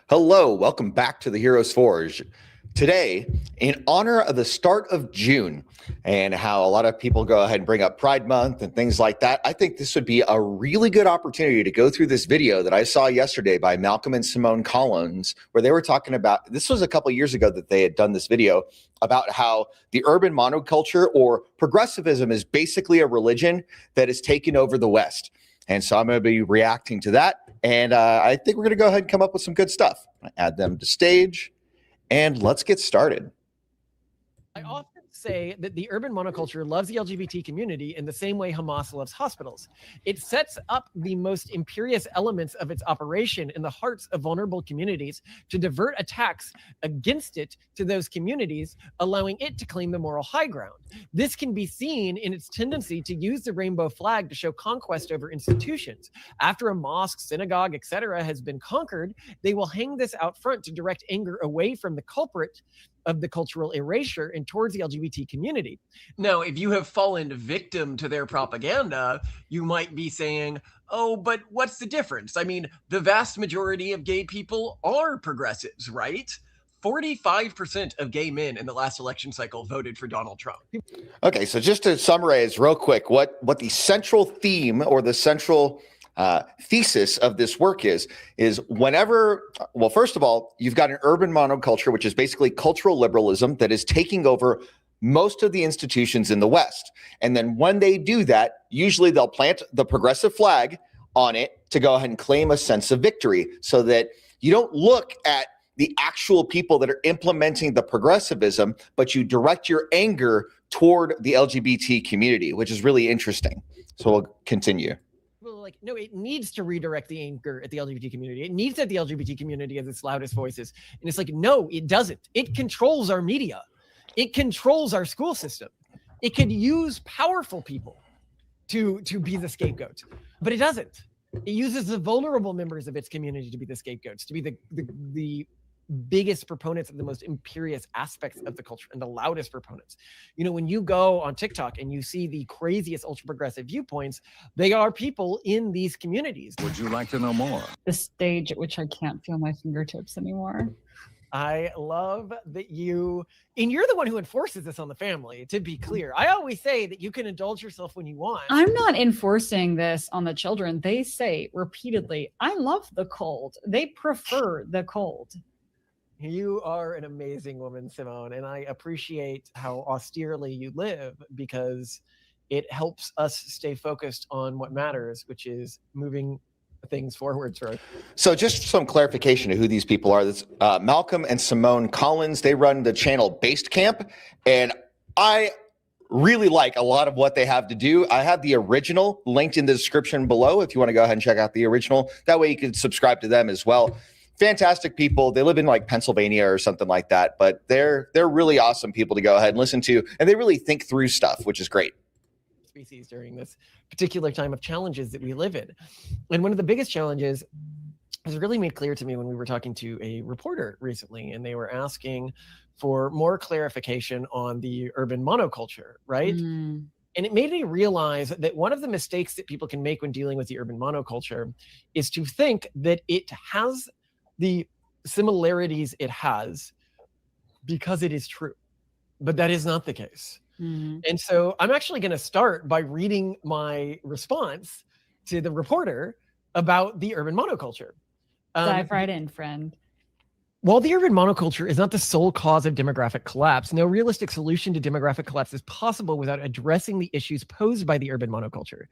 Hello, welcome back to the Heroes Forge. Today, in honor of the start of June and how a lot of people go ahead and bring up Pride Month and things like that, I think this would be a really good opportunity to go through this video that I saw yesterday by Malcolm and Simone Collins, where they were talking about, this was a couple of years ago that they had done this video, about how the urban monoculture or progressivism is basically a religion that has taken over the West. And so I'm going to be reacting to that. And I think we're going to go ahead and come up with some good stuff. Add them to stage. And let's get started. I often say that the urban monoculture loves the LGBT community in the same way Hamas loves hospitals. It sets up the most imperious elements of its operation in the hearts of vulnerable communities to divert attacks against it to those communities, allowing it to claim the moral high ground. This can be seen in its tendency to use the rainbow flag to show conquest over institutions. After a mosque, synagogue, etc. has been conquered, they will hang this out front to direct anger away from the culprit of the cultural erasure and towards the LGBT community. Now, if you have fallen victim to their propaganda, you might be saying, oh, but what's the difference? I mean, the vast majority of gay people are progressives, right? 45% of gay men in the last election cycle voted for Donald Trump. Okay, so just to summarize real quick, what the central theme or the central thesis of this work is whenever, well, first of all, you've got an urban monoculture, which is basically cultural liberalism that is taking over most of the institutions in the West. And then when they do that, usually they'll plant the progressive flag on it to go ahead and claim a sense of victory, so that you don't look at the actual people that are implementing the progressivism, but you direct your anger toward the LGBT community, which is really interesting. So we'll continue. Like, no, it needs to redirect the anger at the LGBT community. It needs that the LGBT community as its loudest voices. And it's like, no, it doesn't. It controls our media. It controls our school system. It could use powerful people to be the scapegoat, but it doesn't. It uses the vulnerable members of its community to be the scapegoats, to be the biggest proponents of the most imperious aspects of the culture and the loudest proponents. You know, when you go on TikTok and you see the craziest ultra progressive viewpoints, they are people in these communities. Would you like to know more? The stage at which I can't feel my fingertips anymore. I love that you're the one who enforces this on the family, to be clear. I always say that you can indulge yourself when you want. I'm not enforcing this on the children. They say repeatedly, I love the cold. They prefer the cold. You are an amazing woman, Simone, and I appreciate how austerely you live, because it helps us stay focused on what matters, which is moving things forward. So just some clarification of who these people are. This, Malcolm and Simone Collins, they run the channel Based Camp, and I really like a lot of what they have to do. I have the original linked in the description below if you want to go ahead and check out the original. That way you can subscribe to them as well. Fantastic people. They live in like Pennsylvania or something like that, but they're really awesome people to go ahead and listen to, and they really think through stuff, which is great. Species during this particular time of challenges that we live in. And one of the biggest challenges was really made clear to me when we were talking to a reporter recently, and they were asking for more clarification on the urban monoculture, right? And it made me realize that one of the mistakes that people can make when dealing with the urban monoculture is to think that it has the similarities it has because it is true, but that is not the case. And so I'm actually going to start by reading my response to the reporter about the urban monoculture. Dive right in, friend. While the urban monoculture is not the sole cause of demographic collapse, no realistic solution to demographic collapse is possible without addressing the issues posed by the urban monoculture.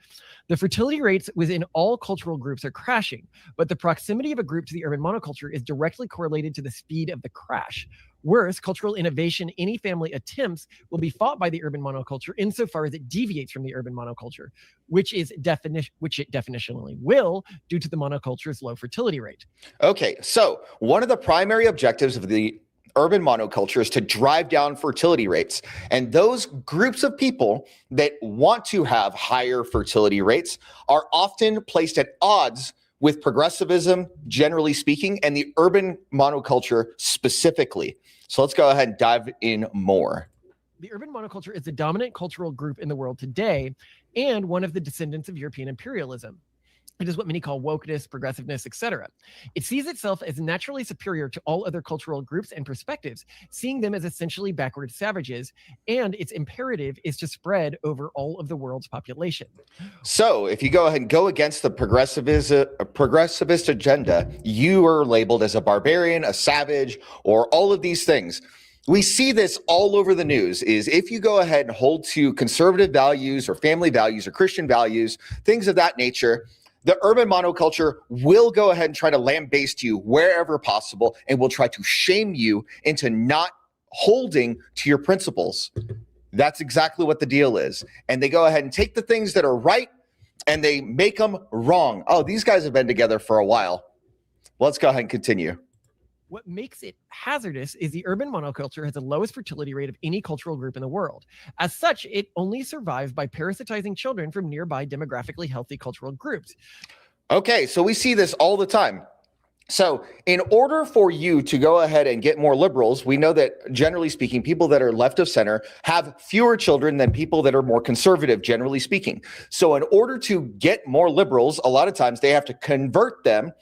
The fertility rates within all cultural groups are crashing, but the proximity of a group to the urban monoculture is directly correlated to the speed of the crash. Worse, cultural innovation any family attempts will be fought by the urban monoculture insofar as it deviates from the urban monoculture, which it definitionally will due to the monoculture's low fertility rate. Okay, so one of the primary objectives of the urban monoculture is to drive down fertility rates. And those groups of people that want to have higher fertility rates are often placed at odds with progressivism, generally speaking, and the urban monoculture specifically. So let's go ahead and dive in more. The urban monoculture is the dominant cultural group in the world today and one of the descendants of European imperialism. It is what many call wokeness, progressiveness, etc. It sees itself as naturally superior to all other cultural groups and perspectives, seeing them as essentially backward savages, and its imperative is to spread over all of the world's population. So if you go ahead and go against the progressivist agenda, you are labeled as a barbarian, a savage, or all of these things. We see this all over the news, is if you go ahead and hold to conservative values or family values or Christian values, things of that nature, the urban monoculture will go ahead and try to lambaste you wherever possible and will try to shame you into not holding to your principles. That's exactly what the deal is. And they go ahead and take the things that are right and they make them wrong. Oh, these guys have been together for a while. Let's go ahead and continue. What makes it hazardous is the urban monoculture has the lowest fertility rate of any cultural group in the world. As such, it only survives by parasitizing children from nearby demographically healthy cultural groups. Okay, so we see this all the time. So in order for you to go ahead and get more liberals, we know that generally speaking, people that are left of center have fewer children than people that are more conservative, generally speaking. So in order to get more liberals, a lot of times they have to convert them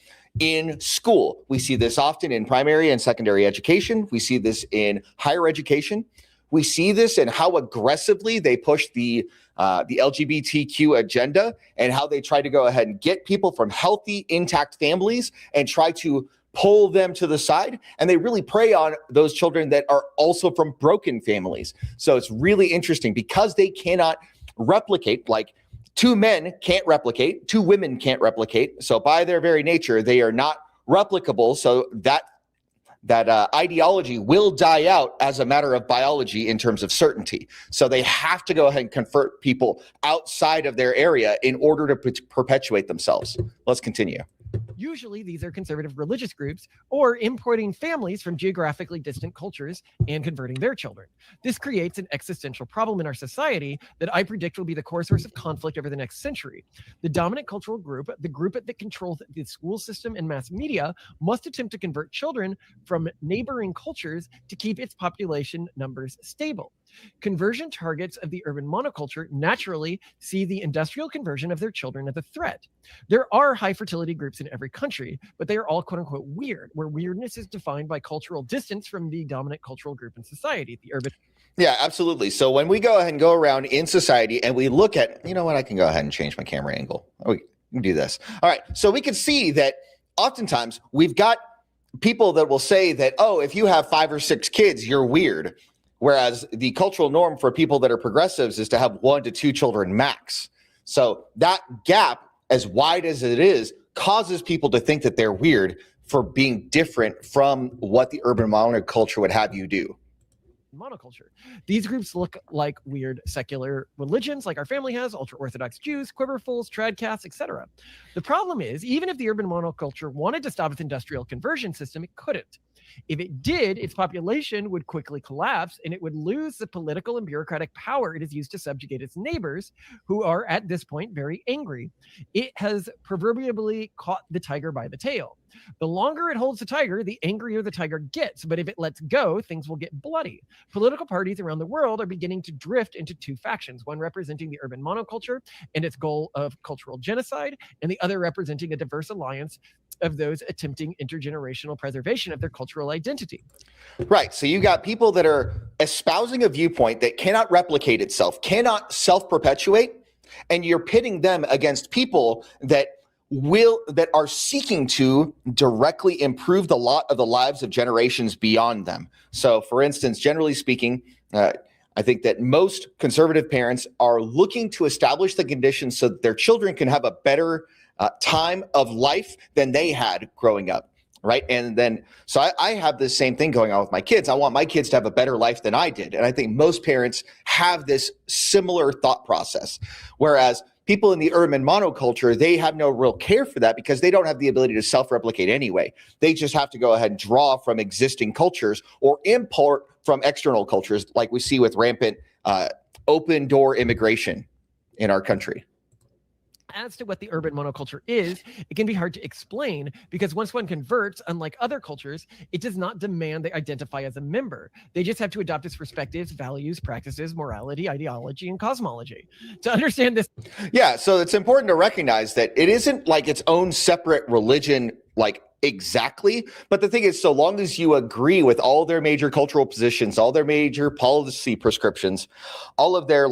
in school. We see this often in primary and secondary education. We see this in higher education. We see this in how aggressively they push the LGBTQ agenda and how they try to go ahead and get people from healthy, intact families and try to pull them to the side. And they really prey on those children that are also from broken families. So it's really interesting because they cannot replicate, like, two men can't replicate, two women can't replicate. So by their very nature, they are not replicable. So that ideology will die out as a matter of biology in terms of certainty. So they have to go ahead and convert people outside of their area in order to perpetuate themselves. Let's continue. Usually, these are conservative religious groups or importing families from geographically distant cultures and converting their children. This creates an existential problem in our society that I predict will be the core source of conflict over the next century. The dominant cultural group, the group that controls the school system and mass media, must attempt to convert children from neighboring cultures to keep its population numbers stable. Conversion targets of the urban monoculture naturally see the industrial conversion of their children as a threat. There are high fertility groups in every country, but they are all quote unquote weird, where weirdness is defined by cultural distance from the dominant cultural group in society, the urban. Yeah, absolutely. So when we go ahead and go around in society and we look at, you know what, I can go ahead and change my camera angle. We can do this. All right. So we can see that oftentimes we've got people that will say that, oh, if you have 5 or 6 kids, you're weird. Whereas the cultural norm for people that are progressives is to have 1 to 2 children max. So that gap, as wide as it is, causes people to think that they're weird for being different from what the urban monoculture would have you do. Monoculture. These groups look like weird secular religions like our family has, ultra-Orthodox Jews, quiverfuls, tradcasts, etc. The problem is, even if the urban monoculture wanted to stop its industrial conversion system, it couldn't. If it did, its population would quickly collapse and it would lose the political and bureaucratic power it has used to subjugate its neighbors, who are at this point very angry. It has proverbially caught the tiger by the tail. The longer it holds the tiger, the angrier the tiger gets. But if it lets go, things will get bloody. Political parties around the world are beginning to drift into 2 factions, one representing the urban monoculture and its goal of cultural genocide, and the other representing a diverse alliance of those attempting intergenerational preservation of their cultural identity. Right. So you got people that are espousing a viewpoint that cannot replicate itself, cannot self-perpetuate, and you're pitting them against people that are seeking to directly improve the lot of the lives of generations beyond them. So, for instance, generally speaking, I think that most conservative parents are looking to establish the conditions so that their children can have a better time of life than they had growing up, right? And then, so I have the same thing going on with my kids. I want my kids to have a better life than I did. And I think most parents have this similar thought process, whereas people in the urban monoculture, they have no real care for that because they don't have the ability to self-replicate anyway. They just have to go ahead and draw from existing cultures or import from external cultures, like we see with rampant open door immigration in our country. As to what the urban monoculture is, it can be hard to explain because once one converts, unlike other cultures, it does not demand they identify as a member. They just have to adopt its perspectives, values, practices, morality, ideology, and cosmology. To understand this. Yeah, so it's important to recognize that it isn't like its own separate religion, like exactly. But the thing is, so long as you agree with all their major cultural positions, all their major policy prescriptions, all of their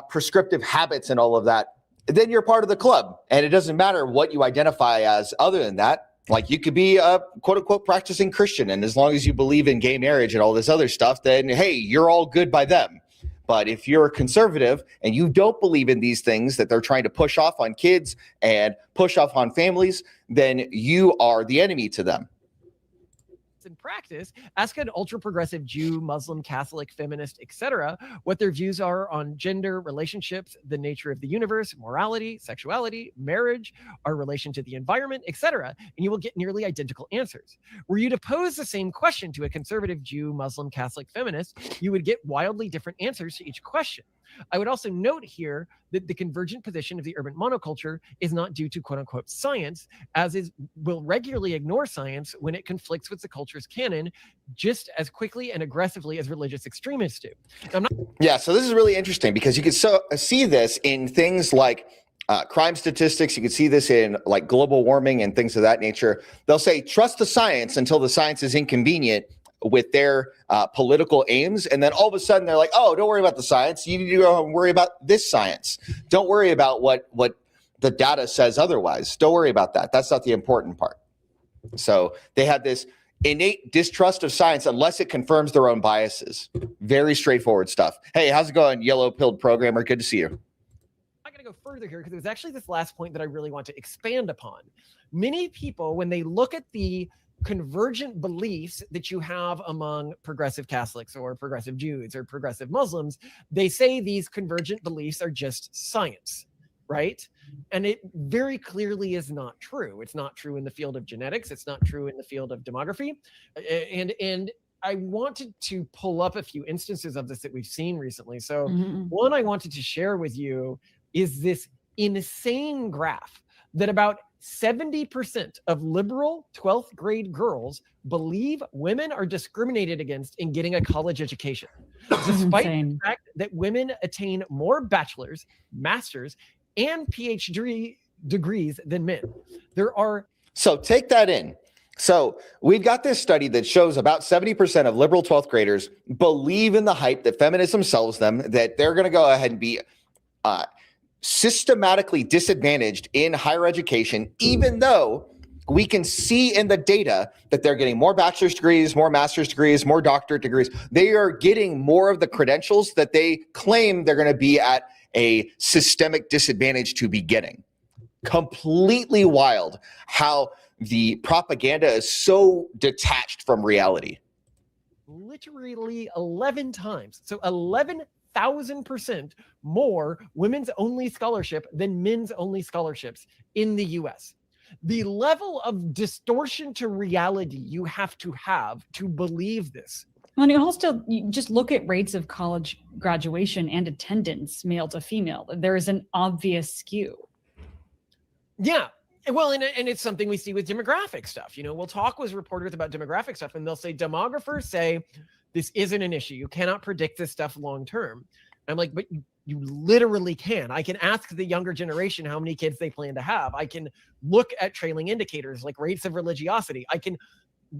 prescriptive habits and all of that, then you're part of the club. And it doesn't matter what you identify as other than that. Like you could be a quote unquote practicing Christian. And as long as you believe in gay marriage and all this other stuff, then hey, you're all good by them. But if you're a conservative and you don't believe in these things that they're trying to push off on kids and push off on families, then you are the enemy to them. In practice, ask an ultra-progressive Jew, Muslim, Catholic, feminist, etc., what their views are on gender, relationships, the nature of the universe, morality, sexuality, marriage, our relation to the environment, etc., and you will get nearly identical answers. Were you to pose the same question to a conservative Jew, Muslim, Catholic, feminist, you would get wildly different answers to each question. I would also note here that the convergent position of the urban monoculture is not due to quote unquote science, will regularly ignore science when it conflicts with the culture's canon just as quickly and aggressively as religious extremists do. Yeah, so this is really interesting because you can see this in things like crime statistics. You can see this in like global warming and things of that nature. They'll say, trust the science until the science is inconvenient with their political aims. And then all of a sudden they're like, oh, don't worry about the science. You need to go and worry about this science. Don't worry about what the data says otherwise. Don't worry about that. That's not the important part. So they have this innate distrust of science unless it confirms their own biases. Very straightforward stuff. Hey, how's it going, yellow-pilled programmer? Good to see you. I'm going to go further here because it was actually this last point that I really want to expand upon. Many people, when they look at the convergent beliefs that you have among progressive Catholics or progressive Jews or progressive Muslims, they say these convergent beliefs are just science, right? And it very clearly is not true. It's not true in the field of genetics. It's not true in the field of demography. And I wanted to pull up a few instances of this that we've seen recently. So one I wanted to share with you is this insane graph that about 70% of liberal 12th grade girls believe women are discriminated against in getting a college education, despite the fact that women attain more bachelor's, master's, and PhD degrees than men. So take that in. So we've got this study that shows about 70% of liberal 12th graders believe in the hype that feminism sells them, that they're going to go ahead and be systematically disadvantaged in higher education, even though we can see in the data that they're getting more bachelor's degrees, more master's degrees, more doctorate degrees. They are getting more of the credentials that they claim they're going to be at a systemic disadvantage to be getting. Completely wild how the propaganda is so detached from reality. Literally 11 times. So 11,000% more women's only scholarship than men's only scholarships in the US. The level of distortion to reality you have to believe this. Well, you just look at rates of college graduation and attendance, male to female. There is an obvious skew. Yeah. Well, and it's something we see with demographic stuff. You know, we'll talk with reporters about demographic stuff, and they'll say, demographers say this isn't an issue. You cannot predict this stuff long term. I'm like, but you literally can. I can ask the younger generation how many kids they plan to have. I can look at trailing indicators like rates of religiosity. I can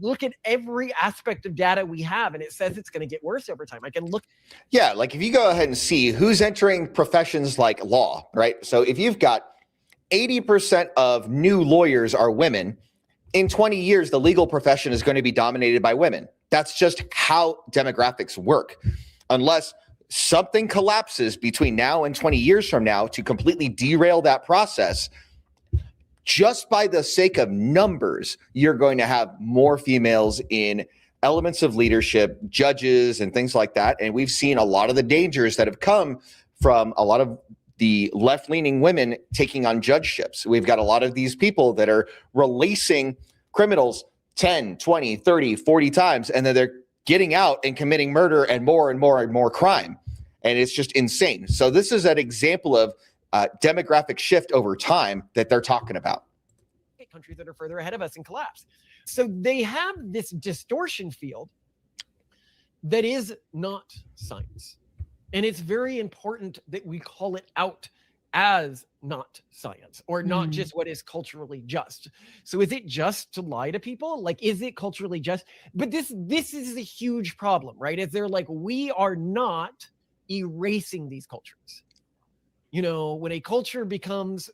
look at every aspect of data we have, and it says it's going to get worse over time. I can look. Yeah, like if you go ahead and see who's entering professions like law, right? So if you've got 80% of new lawyers are women, in 20 years, the legal profession is going to be dominated by women. That's just how demographics work. Unless something collapses between now and 20 years from now to completely derail that process, just by the sake of numbers, you're going to have more females in elements of leadership, judges, and things like that. And we've seen a lot of the dangers that have come from a lot of the left-leaning women taking on judgeships. We've got a lot of these people that are releasing criminals 10, 20, 30, 40 times, and then they're getting out and committing murder and more and more and more crime. And it's just insane. So this is an example of demographic shift over time that they're talking about. Countries that are further ahead of us in collapse. So they have this distortion field that is not science. And it's very important that we call it out as not science, or not just what is culturally just. So is it just to lie to people? Like, is it culturally just? But this is a huge problem, right? Is they're like, we are not erasing these cultures. You know, when a culture becomes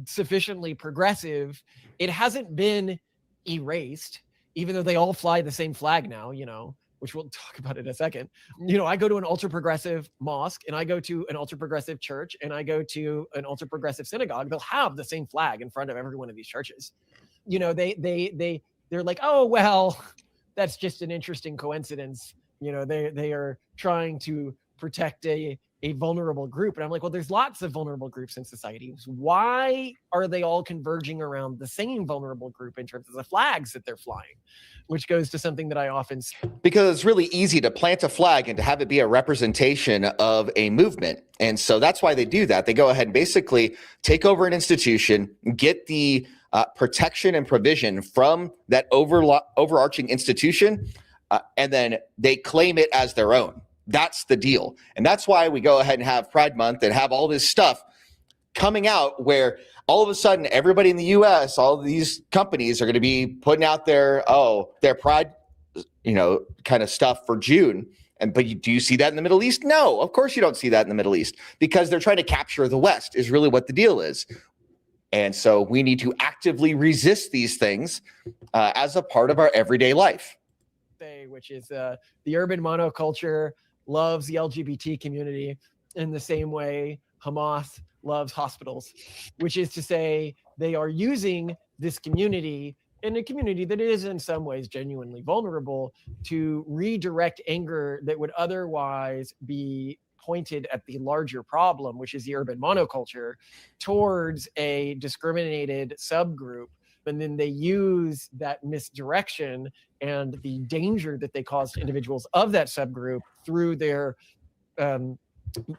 sufficiently progressive, it hasn't been erased, even though they all fly the same flag now, you know, which we'll talk about in a second. You know, I go to an ultra-progressive mosque, and I go to an ultra-progressive church, and I go to an ultra-progressive synagogue. They'll have the same flag in front of every one of these churches. You know, they're like, oh, well, that's just an interesting coincidence. You know, they are trying to protect a vulnerable group. And I'm like, well, there's lots of vulnerable groups in society. Why are they all converging around the same vulnerable group in terms of the flags that they're flying? Which goes to something that I often say. Because it's really easy to plant a flag and to have it be a representation of a movement. And so that's why they do that. They go ahead and basically take over an institution, get the protection and provision from that overarching institution, and then they claim it as their own. That's the deal. And that's why we go ahead and have Pride Month and have all this stuff coming out where all of a sudden everybody in the US, all of these companies are going to be putting out their Pride, you know, kind of stuff for June. But do you see that in the Middle East? No, of course you don't see that in the Middle East, because they're trying to capture the West is really what the deal is. And so we need to actively resist these things as a part of our everyday life. Which is the urban monoculture loves the LGBT community in the same way Hamas loves hospitals, which is to say they are using this community, in a community that is in some ways genuinely vulnerable, to redirect anger that would otherwise be pointed at the larger problem, which is the urban monoculture, towards a discriminated subgroup. And then they use that misdirection and the danger that they cause to individuals of that subgroup through their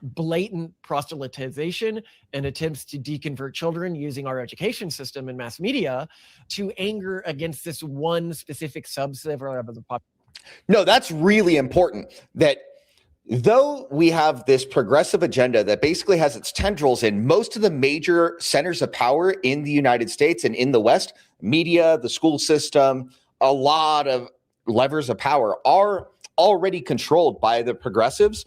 blatant proselytization and attempts to deconvert children using our education system and mass media to anger against this one specific subset of the population. No, that's really important, that though we have this progressive agenda that basically has its tendrils in most of the major centers of power in the United States and in the West, media, the school system, a lot of levers of power are already controlled by the progressives.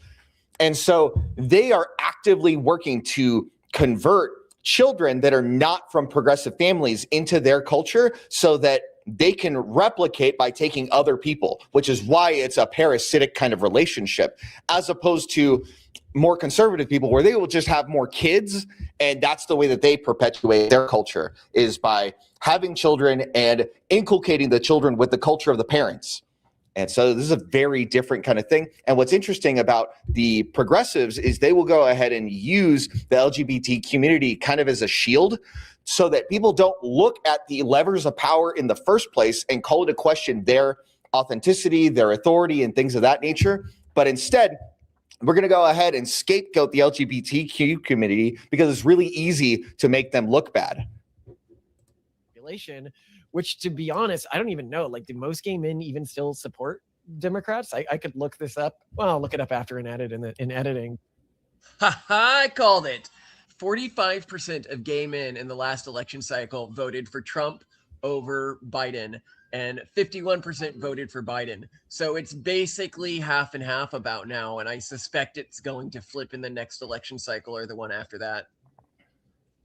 And so they are actively working to convert children that are not from progressive families into their culture so that they can replicate by taking other people, which is why it's a parasitic kind of relationship, as opposed to more conservative people where they will just have more kids. And that's the way that they perpetuate their culture, is by having children and inculcating the children with the culture of the parents. And so this is a very different kind of thing. And what's interesting about the progressives is they will go ahead and use the LGBT community kind of as a shield so that people don't look at the levers of power in the first place and call into question their authenticity, their authority, and things of that nature. But instead, we're going to go ahead and scapegoat the LGBTQ community because it's really easy to make them look bad. Which, to be honest, I don't even know. Like, do most gay men even still support Democrats? I could look this up. Well, I'll look it up after and edit in editing. I called it. 45% of gay men in the last election cycle voted for Trump over Biden, and 51% voted for Biden. So it's basically half and half about now, and I suspect it's going to flip in the next election cycle or the one after that.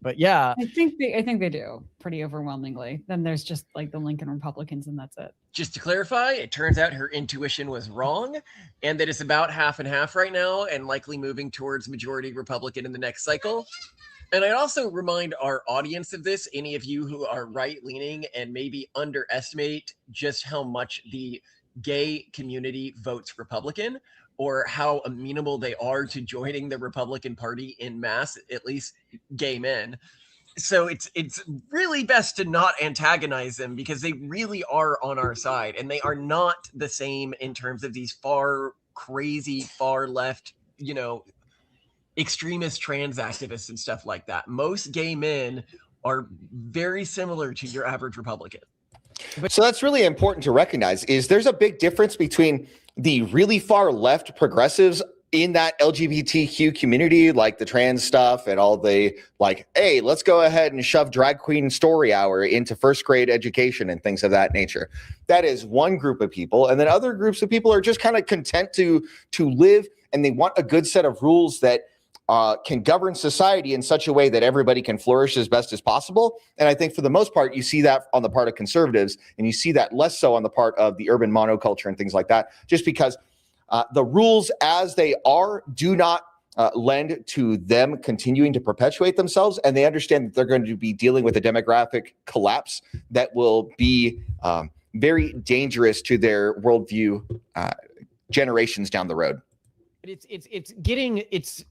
But yeah, I think they do pretty overwhelmingly. Then there's just like the Lincoln Republicans, and that's it. Just to clarify, it turns out her intuition was wrong, and that it's about half and half right now, and likely moving towards majority Republican in the next cycle. And I'd also remind our audience of this, any of you who are right-leaning and maybe underestimate just how much the gay community votes Republican, or how amenable they are to joining the Republican Party in mass, at least gay men. So it's really best to not antagonize them, because they really are on our side, and they are not the same in terms of these far crazy, far left, extremist trans activists and stuff like that. Most gay men are very similar to your average Republican. So that's really important to recognize is there's a big difference between the really far left progressives in that LGBTQ community, like the trans stuff and all the like, hey, let's go ahead and shove drag queen story hour into first grade education and things of that nature. That is one group of people. And then other groups of people are just kind of content to live, and they want a good set of rules that can govern society in such a way that everybody can flourish as best as possible. And I think for the most part, you see that on the part of conservatives, and you see that less so on the part of the urban monoculture and things like that, just because the rules as they are do not lend to them continuing to perpetuate themselves. And they understand that they're going to be dealing with a demographic collapse that will be very dangerous to their worldview generations down the road. It's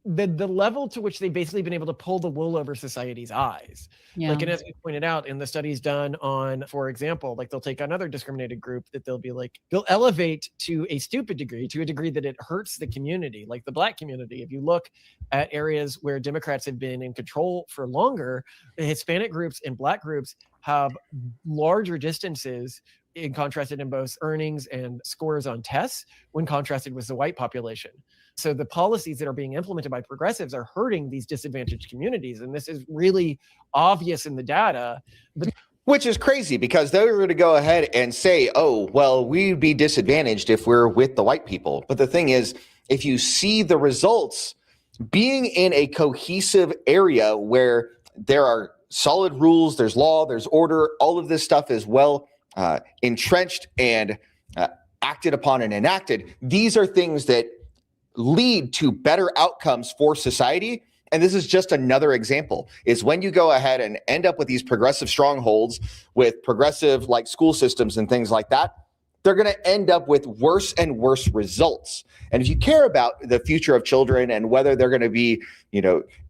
the level to which they've basically been able to pull the wool over society's eyes. Yeah. Like, and as we pointed out in the studies done on, for example, like they'll take another discriminated group that they'll elevate to a stupid degree, to a degree that it hurts the community, like the Black community. If you look at areas where Democrats have been in control for longer, the Hispanic groups and Black groups have larger distances in contrasted in both earnings and scores on tests when contrasted with the white population. So the policies that are being implemented by progressives are hurting these disadvantaged communities. And this is really obvious in the data. Which is crazy, because they were going to go ahead and say, oh, well, we'd be disadvantaged if we're with the white people. But the thing is, if you see the results, being in a cohesive area where there are solid rules, there's law, there's order, all of this stuff is well entrenched and acted upon and enacted. These are things that lead to better outcomes for society. And this is just another example, is when you go ahead and end up with these progressive strongholds with progressive like school systems and things like that, they're going to end up with worse and worse results. And if you care about the future of children and whether they're going to be,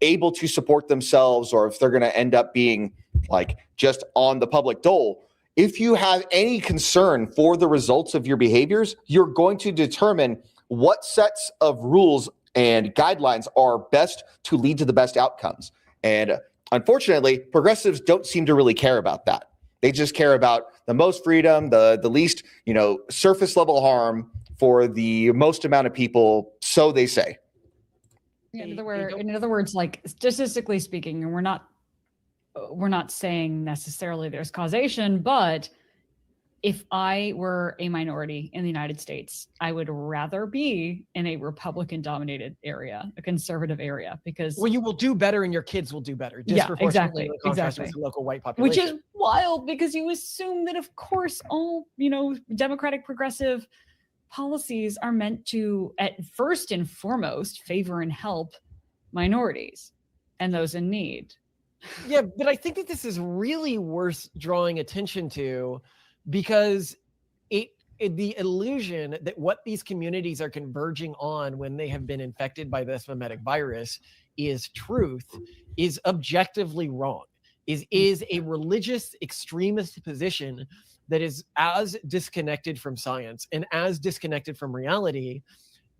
able to support themselves, or if they're going to end up being like just on the public dole, if you have any concern for the results of your behaviors, you're going to determine what sets of rules and guidelines are best to lead to the best outcomes. And unfortunately, progressives don't seem to really care about that. They just care about the most freedom, the least, surface level harm for the most amount of people, so they say. In other words, like statistically speaking, and we're not saying necessarily there's causation, but if I were a minority in the United States, I would rather be in a Republican-dominated area, a conservative area, because you will do better and your kids will do better. Exactly. With the local white population. Which is wild, because you assume that, of course, all democratic progressive policies are meant to, at first and foremost, favor and help minorities and those in need. Yeah, but I think that this is really worth drawing attention to, because the illusion that what these communities are converging on when they have been infected by this mimetic virus is truth is objectively wrong, is a religious extremist position that is as disconnected from science and as disconnected from reality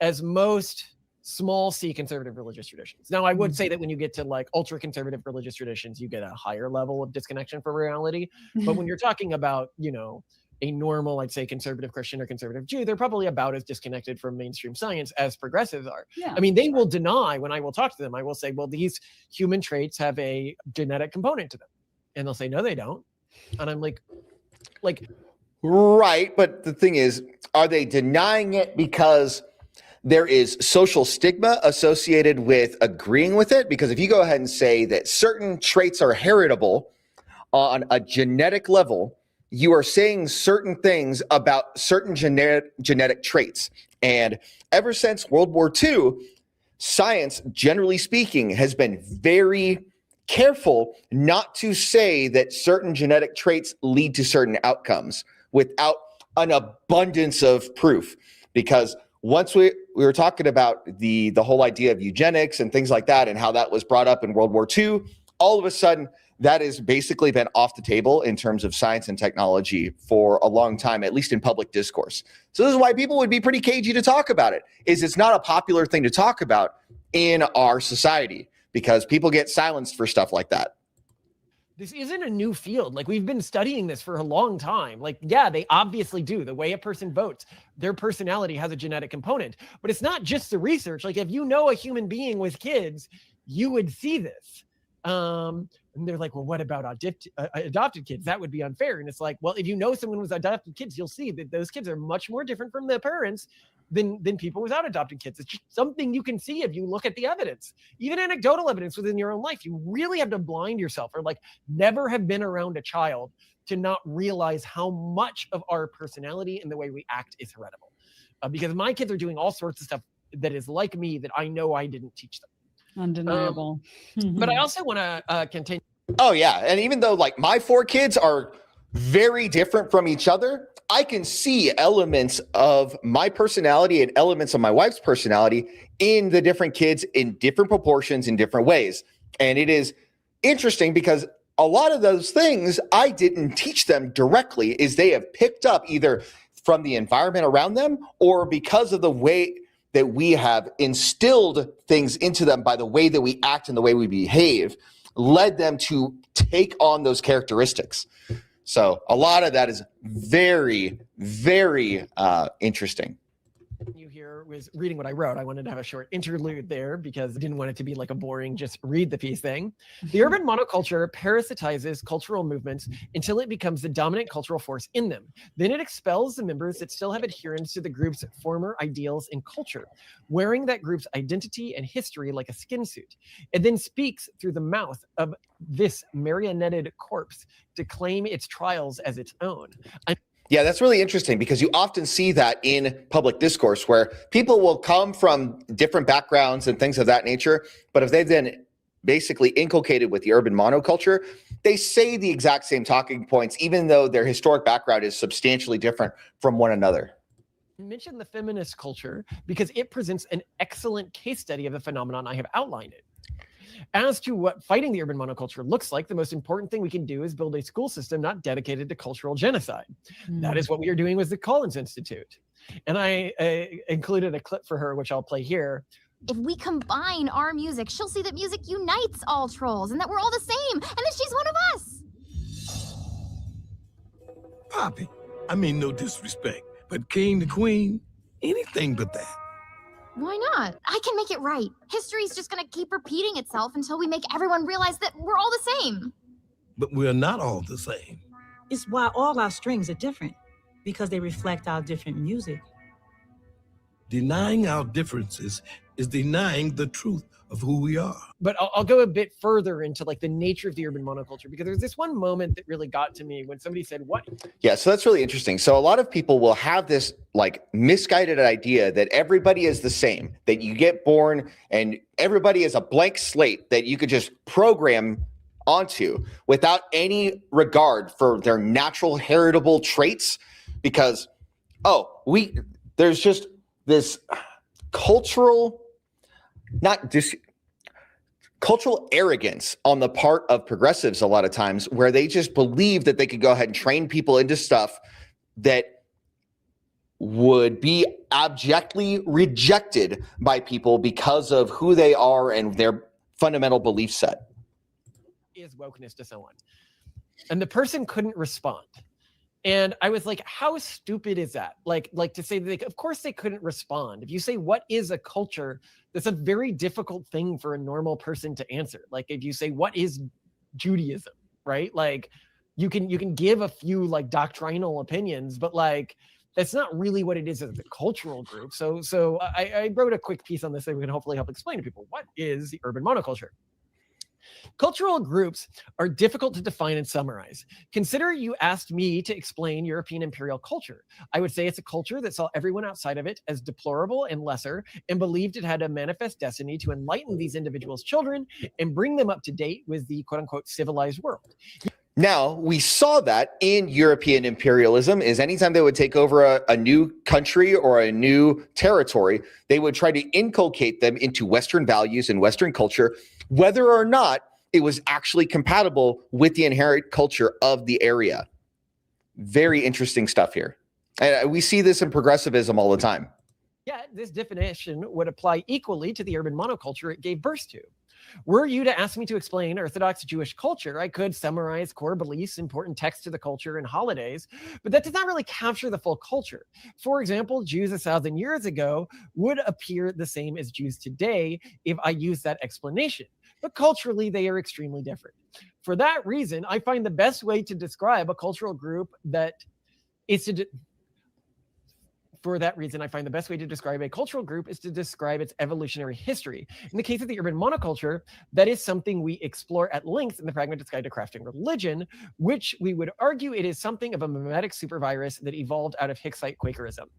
as most small c conservative religious traditions. Now, I would say that when you get to like ultra conservative religious traditions, you get a higher level of disconnection from reality. But when you're talking about, a normal, I'd say, conservative Christian or conservative Jew, they're probably about as disconnected from mainstream science as progressives are. Yeah, I mean, they will deny, when I will talk to them, I will say, well, these human traits have a genetic component to them. And they'll say, no, they don't. And I'm like, right. But the thing is, are they denying it because there is social stigma associated with agreeing with it? Because if you go ahead and say that certain traits are heritable on a genetic level, you are saying certain things about certain genetic traits. And ever since World War II, science, generally speaking, has been very careful not to say that certain genetic traits lead to certain outcomes without an abundance of proof. Because once we were talking about the whole idea of eugenics and things like that, and how that was brought up in World War II, all of a sudden that has basically been off the table in terms of science and technology for a long time, at least in public discourse. So this is why people would be pretty cagey to talk about it, is it's not a popular thing to talk about. in our society because people get silenced for stuff like that. This isn't a new field. Like, we've been studying this for a long time. Like, yeah, they obviously do. The way a person votes, their personality has a genetic component, but it's not just the research. Like, if you know a human being with kids, you would see this. And they're like, well, what about adopted kids? That would be unfair. And it's like, well, if you know someone with adopted kids, you'll see that those kids are much more different from their parents than people without adopted kids. It's just something you can see if you look at the evidence, even anecdotal evidence within your own life. You really have to blind yourself or like never have been around a child to not realize how much of our personality and the way we act is heritable. Because my kids are doing all sorts of stuff that is like me that I know I didn't teach them. Undeniable. But I also want to continue. Oh, yeah. And even though like my 4 kids are very different from each other, I can see elements of my personality and elements of my wife's personality in the different kids in different proportions, in different ways. And it is interesting because a lot of those things I didn't teach them directly, is they have picked up either from the environment around them or because of the way that we have instilled things into them by the way that we act and the way we behave, led them to take on those characteristics. So a lot of that is very, very interesting. You here was reading what I wrote. I wanted to have a short interlude there because I didn't want it to be like a boring, just read the piece thing. The urban monoculture parasitizes cultural movements until it becomes the dominant cultural force in them. Then it expels the members that still have adherence to the group's former ideals and culture, wearing that group's identity and history like a skin suit. It then speaks through the mouth of this marionetted corpse to claim its trials as its own. Yeah, that's really interesting because you often see that in public discourse where people will come from different backgrounds and things of that nature. But if they've been basically inculcated with the urban monoculture, they say the exact same talking points, even though their historic background is substantially different from one another. Mention the feminist culture because it presents an excellent case study of the phenomenon I have outlined it. As to what fighting the urban monoculture looks like, the most important thing we can do is build a school system not dedicated to cultural genocide. That is what we are doing with the Collins Institute. And I included a clip for her, which I'll play here. If we combine our music, she'll see that music unites all trolls and that we're all the same and that she's one of us. Poppy, I mean no disrespect, but king to queen, anything but that. Why not? I can make it right. History's just gonna keep repeating itself until we make everyone realize that we're all the same. But we're not all the same. It's why all our strings are different, because they reflect our different music. Denying our differences is denying the truth of who we are. But I'll go a bit further into like the nature of the urban monoculture, because there's this one moment that really got to me when somebody said, what? Yeah, so that's really interesting. So a lot of people will have this like misguided idea that everybody is the same, that you get born and everybody is a blank slate that you could just program onto without any regard for their natural heritable traits, because, there's just this cultural arrogance on the part of progressives a lot of times where they just believe that they could go ahead and train people into stuff that would be abjectly rejected by people because of who they are and their fundamental belief set. Is wokeness to someone? And the person couldn't respond. And I was like, how stupid is that? Like to say that of course they couldn't respond. If you say, what is a culture? That's a very difficult thing for a normal person to answer. Like if you say, what is Judaism, right? Like you can give a few like doctrinal opinions, but like, that's not really what it is as a cultural group. So I wrote a quick piece on this that we can hopefully help explain to people. What is the urban monoculture? Cultural groups are difficult to define and summarize. Consider you asked me to explain European imperial culture. I would say it's a culture that saw everyone outside of it as deplorable and lesser and believed it had a manifest destiny to enlighten these individuals' children and bring them up to date with the quote-unquote civilized world. Now, we saw that in European imperialism is anytime they would take over a new country or a new territory, they would try to inculcate them into Western values and Western culture, whether or not it was actually compatible with the inherent culture of the area. Very interesting stuff here. And we see this in progressivism all the time. Yet, this definition would apply equally to the urban monoculture it gave birth to. Were you to ask me to explain Orthodox Jewish culture, I could summarize core beliefs, important texts to the culture, and holidays, but that does not really capture the full culture. For example, Jews 1,000 years ago would appear the same as Jews today if I used that explanation, but culturally they are extremely different. For that reason, I find the best way to describe a cultural group that is to For that reason, I find the best way to describe a cultural group is to describe its evolutionary history. In the case of the urban monoculture, that is something we explore at length in the Pragmatist Guide to Crafting Religion, which we would argue it is something of a mimetic supervirus that evolved out of Hicksite Quakerism.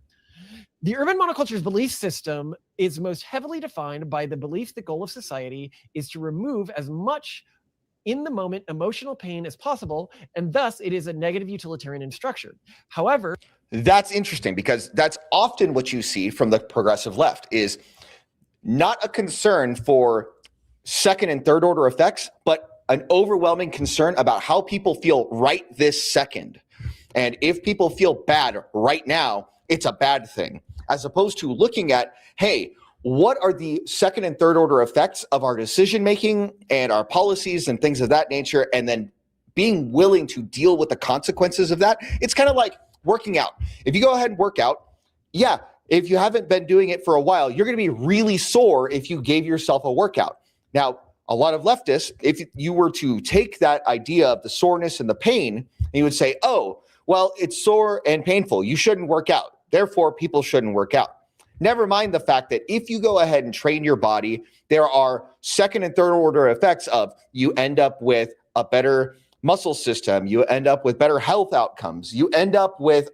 The urban monoculture's belief system is most heavily defined by the belief the goal of society is to remove as much in the moment emotional pain as possible, and thus it is a negative utilitarian in structure. However, that's interesting because that's often what you see from the progressive left is not a concern for second and third order effects, but an overwhelming concern about how people feel right this second. And if people feel bad right now, it's a bad thing, as opposed to looking at, hey, what are the second and third order effects of our decision making and our policies and things of that nature, and then being willing to deal with the consequences of that. It's kind of like working out. If you go ahead and work out, yeah, if you haven't been doing it for a while, you're going to be really sore if you gave yourself a workout. Now, a lot of leftists, if you were to take that idea of the soreness and the pain, and you would say, oh, well, it's sore and painful, you shouldn't work out. Therefore, people shouldn't work out. Never mind the fact that if you go ahead and train your body, there are second and third order effects of you end up with a better muscle system, you end up with better health outcomes, you end up with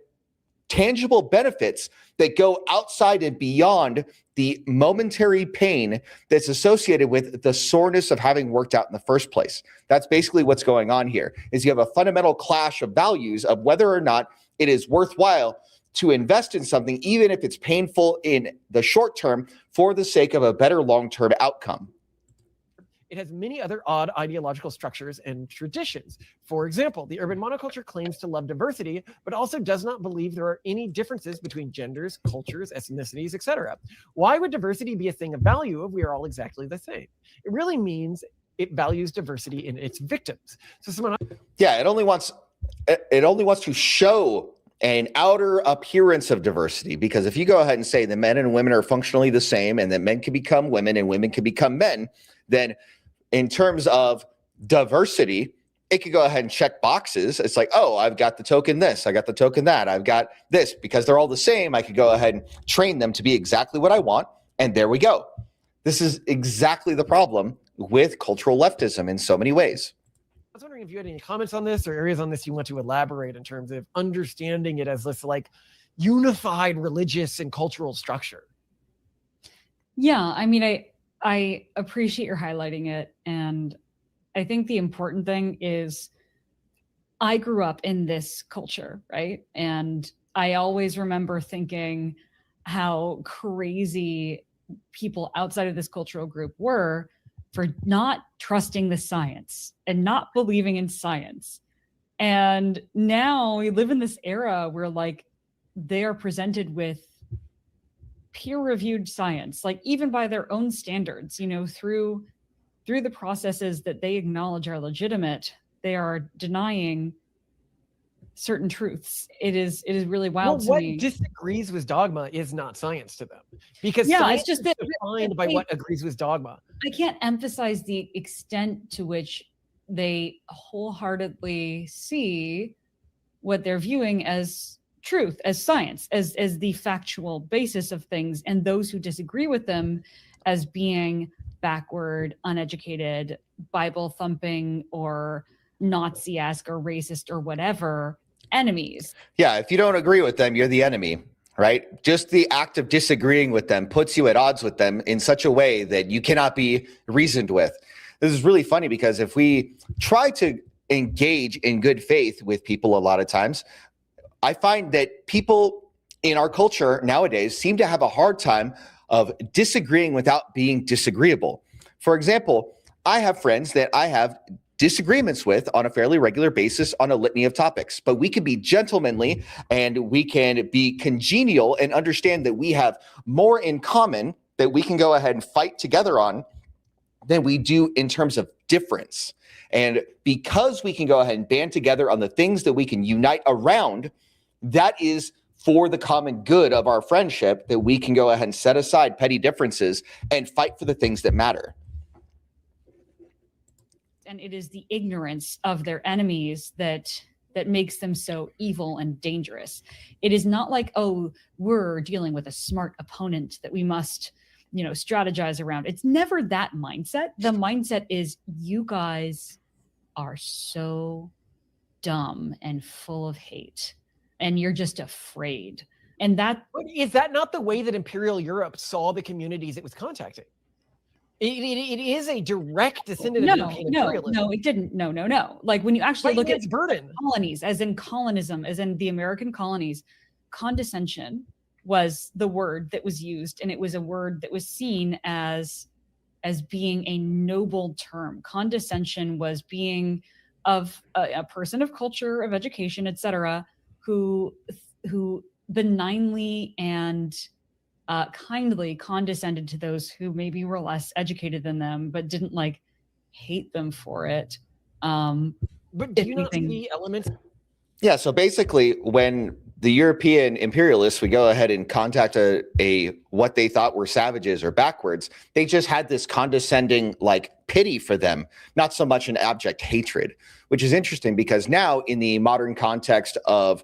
tangible benefits that go outside and beyond the momentary pain that's associated with the soreness of having worked out in the first place. That's basically what's going on here, is you have a fundamental clash of values of whether or not it is worthwhile to invest in something, even if it's painful in the short term, for the sake of a better long-term outcome. It has many other odd ideological structures and traditions. For example, the urban monoculture claims to love diversity, but also does not believe there are any differences between genders, cultures, ethnicities, etc. Why would diversity be a thing of value if we are all exactly the same? It really means it values diversity in its victims. So Simone, yeah, it only wants to show an outer appearance of diversity, because if you go ahead and say that men and women are functionally the same and that men can become women and women can become men, then in terms of diversity, it could go ahead and check boxes. It's like, oh, I've got the token this, I got the token that, I've got this. Because they're all the same, I could go ahead and train them to be exactly what I want, and there we go. This is exactly the problem with cultural leftism in so many ways. I was wondering if you had any comments on this or areas on this you want to elaborate in terms of understanding it as this like unified religious and cultural structure. Yeah, I mean, I appreciate your highlighting it. And I think the important thing is I grew up in this culture, right? And I always remember thinking how crazy people outside of this cultural group were for not trusting the science and not believing in science. And now we live in this era where like they are presented with peer-reviewed science, like even by their own standards, you know, through the processes that they acknowledge are legitimate, they are denying certain truths. It is really wild to me. What disagrees with dogma is not science to them, because yeah, science it's just is defined by what agrees with dogma. I can't emphasize the extent to which they wholeheartedly see what they're viewing as truth, as science, as the factual basis of things, and those who disagree with them as being backward, uneducated, Bible thumping, or Nazi-esque or racist or whatever enemies. Yeah, if you don't agree with them, you're the enemy, right? Just the act of disagreeing with them puts you at odds with them in such a way that you cannot be reasoned with. This is really funny because if we try to engage in good faith with people a lot of times, I find that people in our culture nowadays seem to have a hard time of disagreeing without being disagreeable. For example, I have friends that I have disagreements with on a fairly regular basis on a litany of topics. But we can be gentlemanly and we can be congenial and understand that we have more in common that we can go ahead and fight together on than we do in terms of difference. And because we can go ahead and band together on the things that we can unite around, that is for the common good of our friendship, that we can go ahead and set aside petty differences and fight for the things that matter. And it is the ignorance of their enemies that makes them so evil and dangerous. It is not like, oh, we're dealing with a smart opponent that we must, strategize around. It's never that mindset. The mindset is, you guys are so dumb and full of hate, and you're just afraid. And that— But is that not the way that Imperial Europe saw the communities it was contacting? It is a direct descendant of European imperialism. No, it didn't. No. Like, when you actually look at burden colonies, as in colonism, as in the American colonies, condescension was the word that was used, and it was a word that was seen as being a noble term. Condescension was being of a person of culture, of education, etc., who benignly and kindly condescended to those who maybe were less educated than them, but didn't hate them for it. But do you not see elements? Yeah, so basically, when the European imperialists would go ahead and contact a what they thought were savages or backwards, they just had this condescending pity for them, not so much an abject hatred, which is interesting because now in the modern context of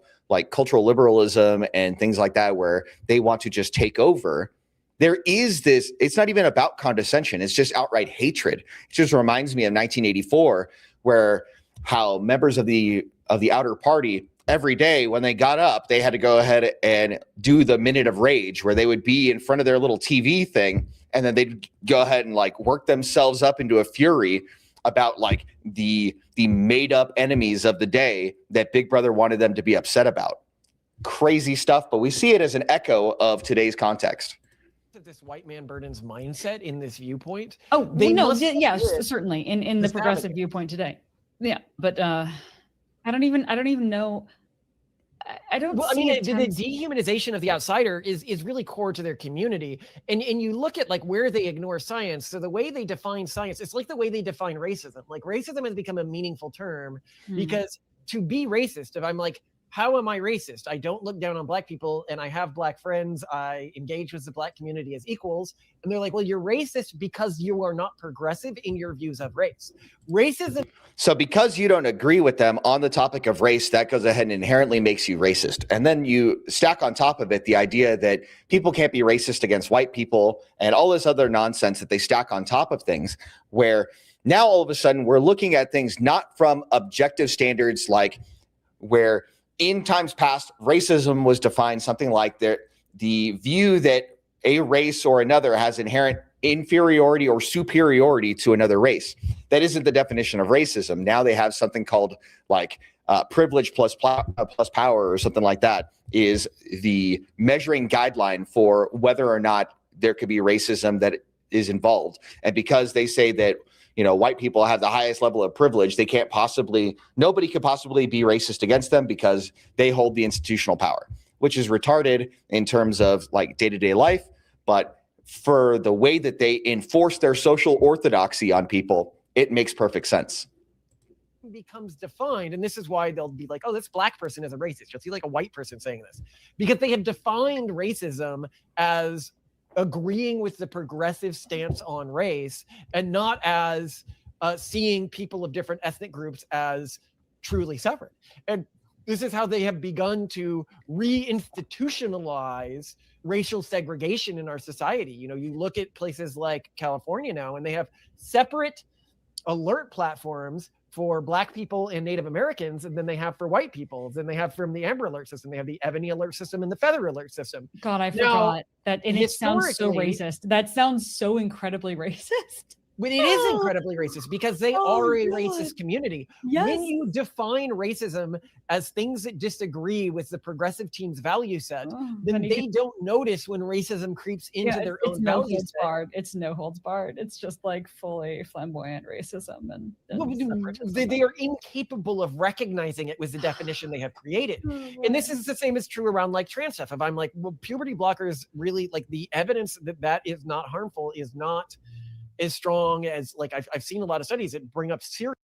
cultural liberalism and things like that, where they want to just take over, there is this, it's not even about condescension, it's just outright hatred. It just reminds me of 1984, where how members of the outer party, every day when they got up, they had to go ahead and do the minute of rage, where they would be in front of their little TV thing, and then they'd go ahead and work themselves up into a fury about the made up enemies of the day that Big Brother wanted them to be upset about. Crazy stuff, but we see it as an echo of today's context. This white man burdens mindset in this viewpoint. Oh, certainly in the progressive viewpoint today. Yeah, but I don't even know. I don't. Well, I mean, the dehumanization of the outsider is really core to their community, and you look at where they ignore science. So the way they define science, it's like the way they define racism. Racism has become a meaningful term because to be racist, if I'm how am I racist? I don't look down on Black people, and I have Black friends. I engage with the Black community as equals. And they're like, well, you're racist because you are not progressive in your views of race. Racism. So because you don't agree with them on the topic of race, that goes ahead and inherently makes you racist. And then you stack on top of it the idea that people can't be racist against white people and all this other nonsense that they stack on top of things, where now all of a sudden we're looking at things not from objective standards, where in times past, racism was defined something like the view that a race or another has inherent inferiority or superiority to another race. That isn't the definition of racism. Now they have something called privilege plus power, or something like that, is the measuring guideline for whether or not there could be racism that is involved. And because they say that white people have the highest level of privilege, nobody could possibly be racist against them because they hold the institutional power, which is retarded in terms of day-to-day life. But for the way that they enforce their social orthodoxy on people, it makes perfect sense. Becomes defined, and this is why they'll be oh, this Black person is a racist. You'll see a white person saying this because they have defined racism as agreeing with the progressive stance on race and not as seeing people of different ethnic groups as truly separate. And this is how they have begun to reinstitutionalize racial segregation in our society. You look at places like California now, and they have separate alert platforms for Black people and Native Americans, and then they have for white people. Then they have from the Amber Alert system, they have the Ebony Alert system and the Feather Alert system. God, I forgot that, and it sounds so racist. That sounds so incredibly racist. But it is incredibly racist because they are a racist community. Yes. When you define racism as things that disagree with the progressive team's value set, then they don't notice when racism creeps into their own value set. Barred. It's no holds barred. It's just like fully flamboyant racism and they are incapable of recognizing it with the definition they have created. And this is the same as true around like trans stuff. If I'm like, well, puberty blockers really, like, the evidence that is not harmful is not as strong as, like, I've seen a lot of studies that bring up serious.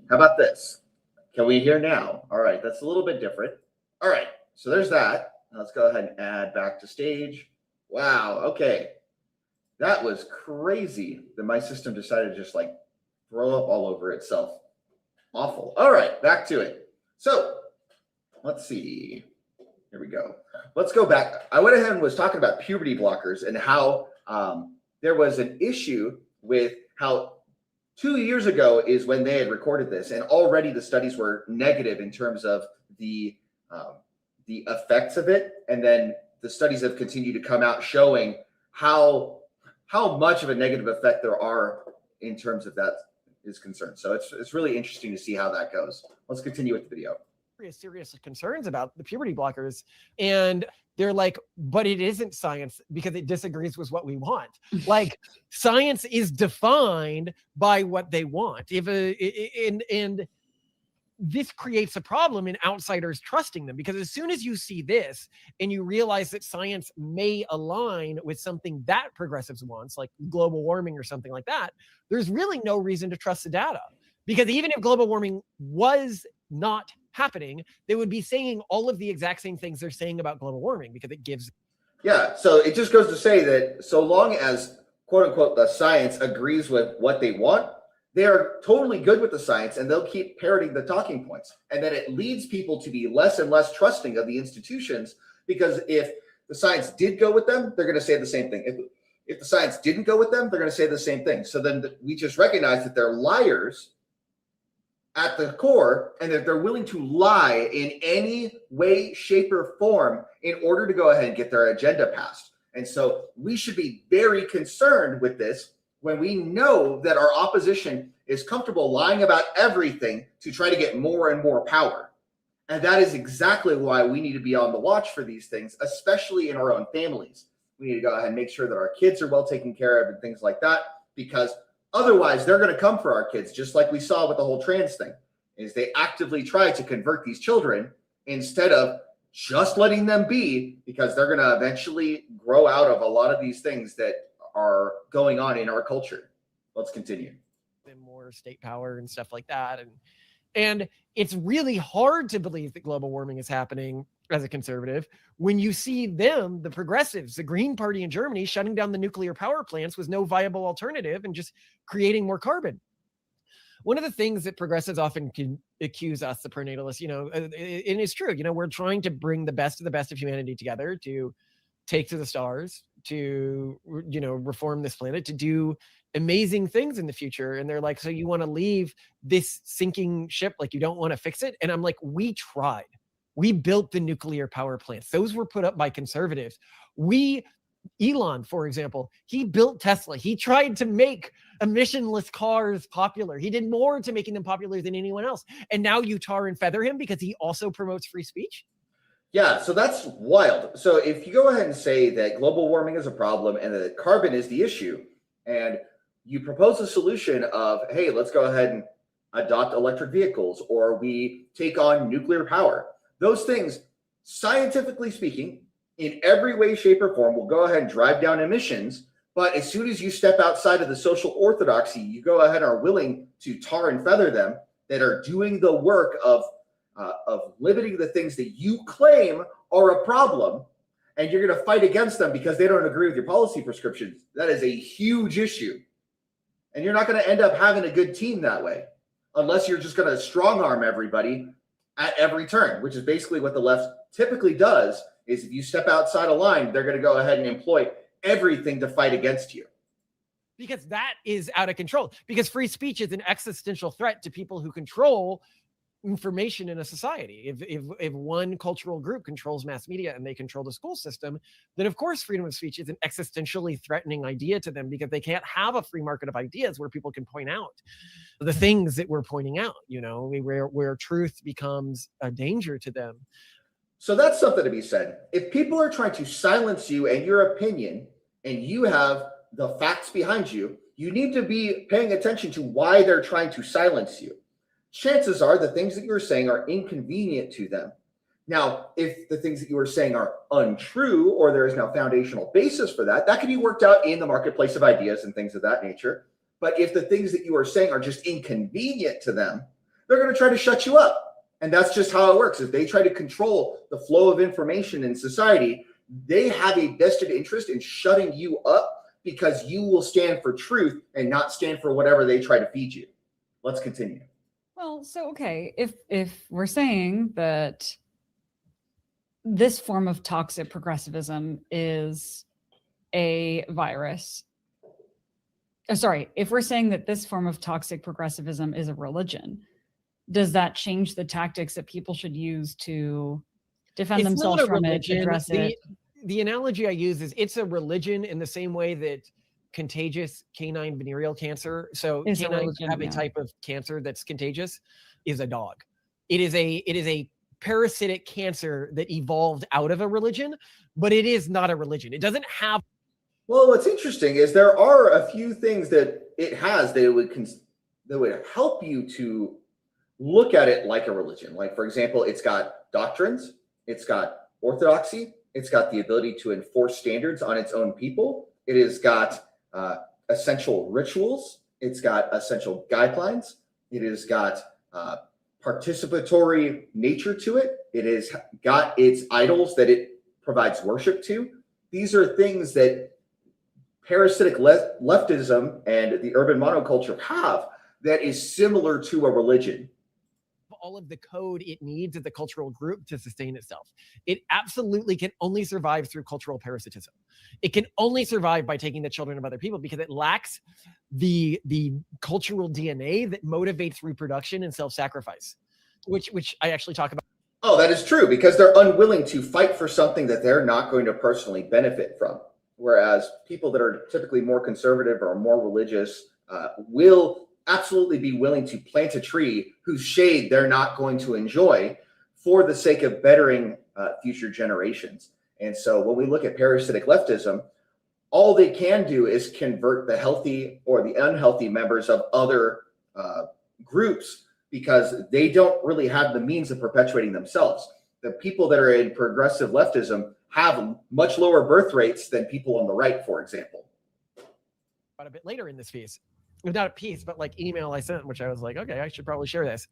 How about this? Can we hear now? All right, that's a little bit different. All right, so there's that. Let's go ahead and add back to stage. Wow, okay. That was crazy that my system decided to just like throw up all over itself. Awful. All right, back to it. So let's see. Here we go. Let's go back. I went ahead and was talking about puberty blockers and how there was an issue with how 2 years ago is when they had recorded this, and already the studies were negative in terms of the effects of it. And then the studies have continued to come out showing how much of a negative effect there are in terms of that is concerned. So it's really interesting to see how that goes. Let's continue with the video. Serious concerns about the puberty blockers, and they're like, but it isn't science because it disagrees with what we want. Like, science is defined by what they want. And this creates a problem in outsiders trusting them, because as soon as you see this and you realize that science may align with something that progressives wants, like global warming or something like that, there's really no reason to trust the data. Because even if global warming was not happening, they would be saying all of the exact same things they're saying about global warming, because it gives. Yeah, so it just goes to say that so long as, quote unquote, the science agrees with what they want, they are totally good with the science, and they'll keep parroting the talking points. And then it leads people to be less and less trusting of the institutions, because if the science did go with them, they're going to say the same thing. If the science didn't go with them, they're going to say the same thing. So then we just recognize that they're liars at the core, and that they're willing to lie in any way, shape, or form in order to go ahead and get their agenda passed. And so we should be very concerned with this when we know that our opposition is comfortable lying about everything to try to get more and more power. And that is exactly why we need to be on the watch for these things, especially in our own families. We need to go ahead and make sure that our kids are well taken care of and things like that, because otherwise, they're going to come for our kids, just like we saw with the whole trans thing, is they actively try to convert these children instead of just letting them be, because they're going to eventually grow out of a lot of these things that are going on in our culture. Let's continue. More state power and stuff like that. And it's really hard to believe that global warming is happening as a conservative when you see them, the progressives, the Green Party in Germany, shutting down the nuclear power plants with no viable alternative and just creating more carbon. One of the things that progressives often can accuse us, the pronatalists, and it's true, we're trying to bring the best of humanity together to take to the stars, to, reform this planet, to do amazing things in the future. And they're like, so you want to leave this sinking ship? Like, you don't want to fix it? And I'm like, we tried. We built the nuclear power plants. Those were put up by conservatives. Elon, for example, he built Tesla. He tried to make emissionless cars popular. He did more to making them popular than anyone else. And now you tar and feather him because he also promotes free speech? Yeah, so that's wild. So if you go ahead and say that global warming is a problem and that carbon is the issue, and you propose a solution of, hey, let's go ahead and adopt electric vehicles, or we take on nuclear power, those things, scientifically speaking, in every way, shape, or form, will go ahead and drive down emissions. But as soon as you step outside of the social orthodoxy, you go ahead and are willing to tar and feather them that are doing the work of limiting the things that you claim are a problem, and you're going to fight against them because they don't agree with your policy prescriptions. That is a huge issue. And you're not going to end up having a good team that way, unless you're just going to strong arm everybody at every turn, which is basically what the left typically does. Is if you step outside a line, they're going to go ahead and employ everything to fight against you. Because that is out of control. Because free speech is an existential threat to people who control information in a society. If one cultural group controls mass media and they control the school system, then of course freedom of speech is an existentially threatening idea to them, because they can't have a free market of ideas where people can point out the things that we're pointing out, where truth becomes a danger to them. So that's something to be said. If people are trying to silence you and your opinion, and you have the facts behind you, you need to be paying attention to why they're trying to silence you. Chances are the things that you're saying are inconvenient to them. Now, if the things that you are saying are untrue, or there is no foundational basis for that, that can be worked out in the marketplace of ideas and things of that nature. But if the things that you are saying are just inconvenient to them, they're going to try to shut you up. And that's just how it works. If they try to control the flow of information in society, they have a vested interest in shutting you up, because you will stand for truth and not stand for whatever they try to feed you. Let's continue. Well, so, okay, if we're saying that this form of toxic progressivism is a virus, if we're saying that this form of toxic progressivism is a religion, does that change the tactics that people should use to defend themselves from it, address it? The analogy I use is it's a religion in the same way that contagious canine venereal cancer, so canines have a type of cancer that's contagious, is a dog. It is a parasitic cancer that evolved out of a religion, but it is not a religion. It doesn't have. Well, what's interesting is there are a few things that it has that would help you to look at it like a religion. Like, for example, it's got doctrines, it's got orthodoxy, it's got the ability to enforce standards on its own people. It has got essential rituals. It's got essential guidelines. It has got participatory nature to it. It has got its idols that it provides worship to. These are things that parasitic leftism and the urban monoculture have that is similar to a religion. All of the code it needs as a cultural group to sustain itself. It absolutely can only survive through cultural parasitism. It can only survive by taking the children of other people, because it lacks the cultural DNA that motivates reproduction and self-sacrifice, which I actually talk about. Oh, that is true, because they're unwilling to fight for something that they're not going to personally benefit from. Whereas people that are typically more conservative or more religious will absolutely be willing to plant a tree whose shade they're not going to enjoy for the sake of bettering future generations. And so when we look at parasitic leftism, all they can do is convert the healthy or the unhealthy members of other groups, because they don't really have the means of perpetuating themselves. The people that are in progressive leftism have much lower birth rates than people on the right, for example. But a bit later in this piece, not a piece, but like email I sent, which I was like, okay, I should probably share this.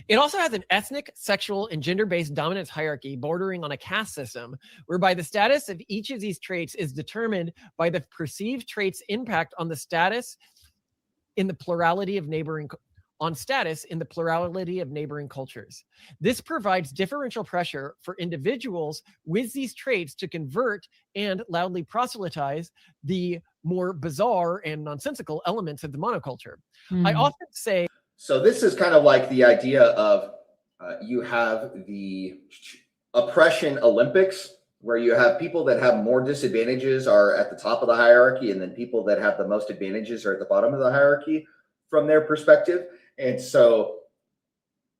It also has an ethnic, sexual, and gender-based dominance hierarchy bordering on a caste system, whereby the status of each of these traits is determined by the perceived traits' impact on the status in the plurality of neighboring cultures. This provides differential pressure for individuals with these traits to convert and loudly proselytize the more bizarre and nonsensical elements of the monoculture. I often say... So this is kind of like the idea of You have the oppression Olympics, where you have people that have more disadvantages are at the top of the hierarchy, and then people that have the most advantages are at the bottom of the hierarchy from their perspective. And so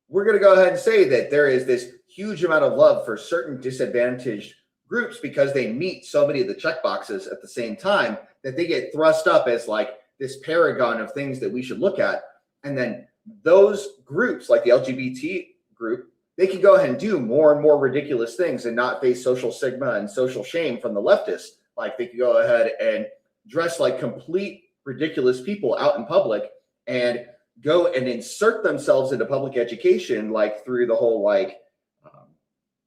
we're going to go ahead and say that there is this huge amount of love for certain disadvantaged groups because they meet so many of the check boxes at the same time that they get thrust up as like this paragon of things that we should look at. And then those groups, like the LGBT group, they can go ahead and do more and more ridiculous things and not face social stigma and social shame from the leftists. Like they can go ahead and dress like complete ridiculous people out in public and go and insert themselves into public education, like through the whole like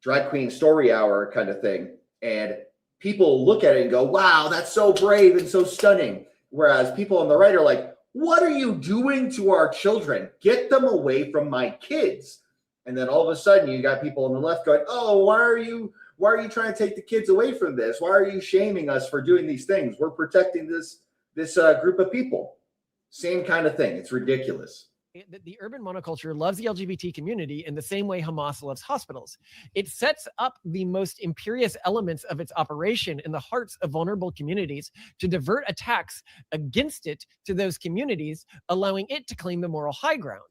drag queen story hour kind of thing. And people look at it and go, wow, that's so brave and so stunning. Whereas people on the right are like, what are you doing to our children? Get them away from my kids. And then all of a sudden you got people on the left going, oh, why are you trying to take the kids away from this? Why are you shaming us for doing these things? We're protecting this group of people. Same kind of thing. It's ridiculous. The urban monoculture loves the LGBT community in the same way Hamas loves hospitals. It sets up the most imperious elements of its operation in the hearts of vulnerable communities to divert attacks against it to those communities, allowing it to claim the moral high ground.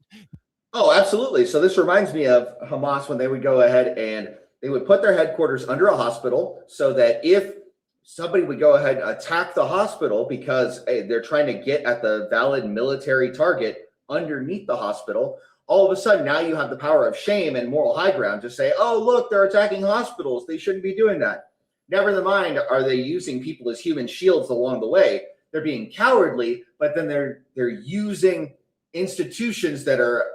Oh, absolutely. So this reminds me of Hamas when they would go ahead and they would put their headquarters under a hospital so that if somebody would go ahead and attack the hospital because they're trying to get at the valid military target underneath the hospital, all of a sudden now you have the power of shame and moral high ground to say, oh, look, they're attacking hospitals. They shouldn't be doing that. Never mind, are they using people as human shields along the way? They're being cowardly, but then they're using institutions that are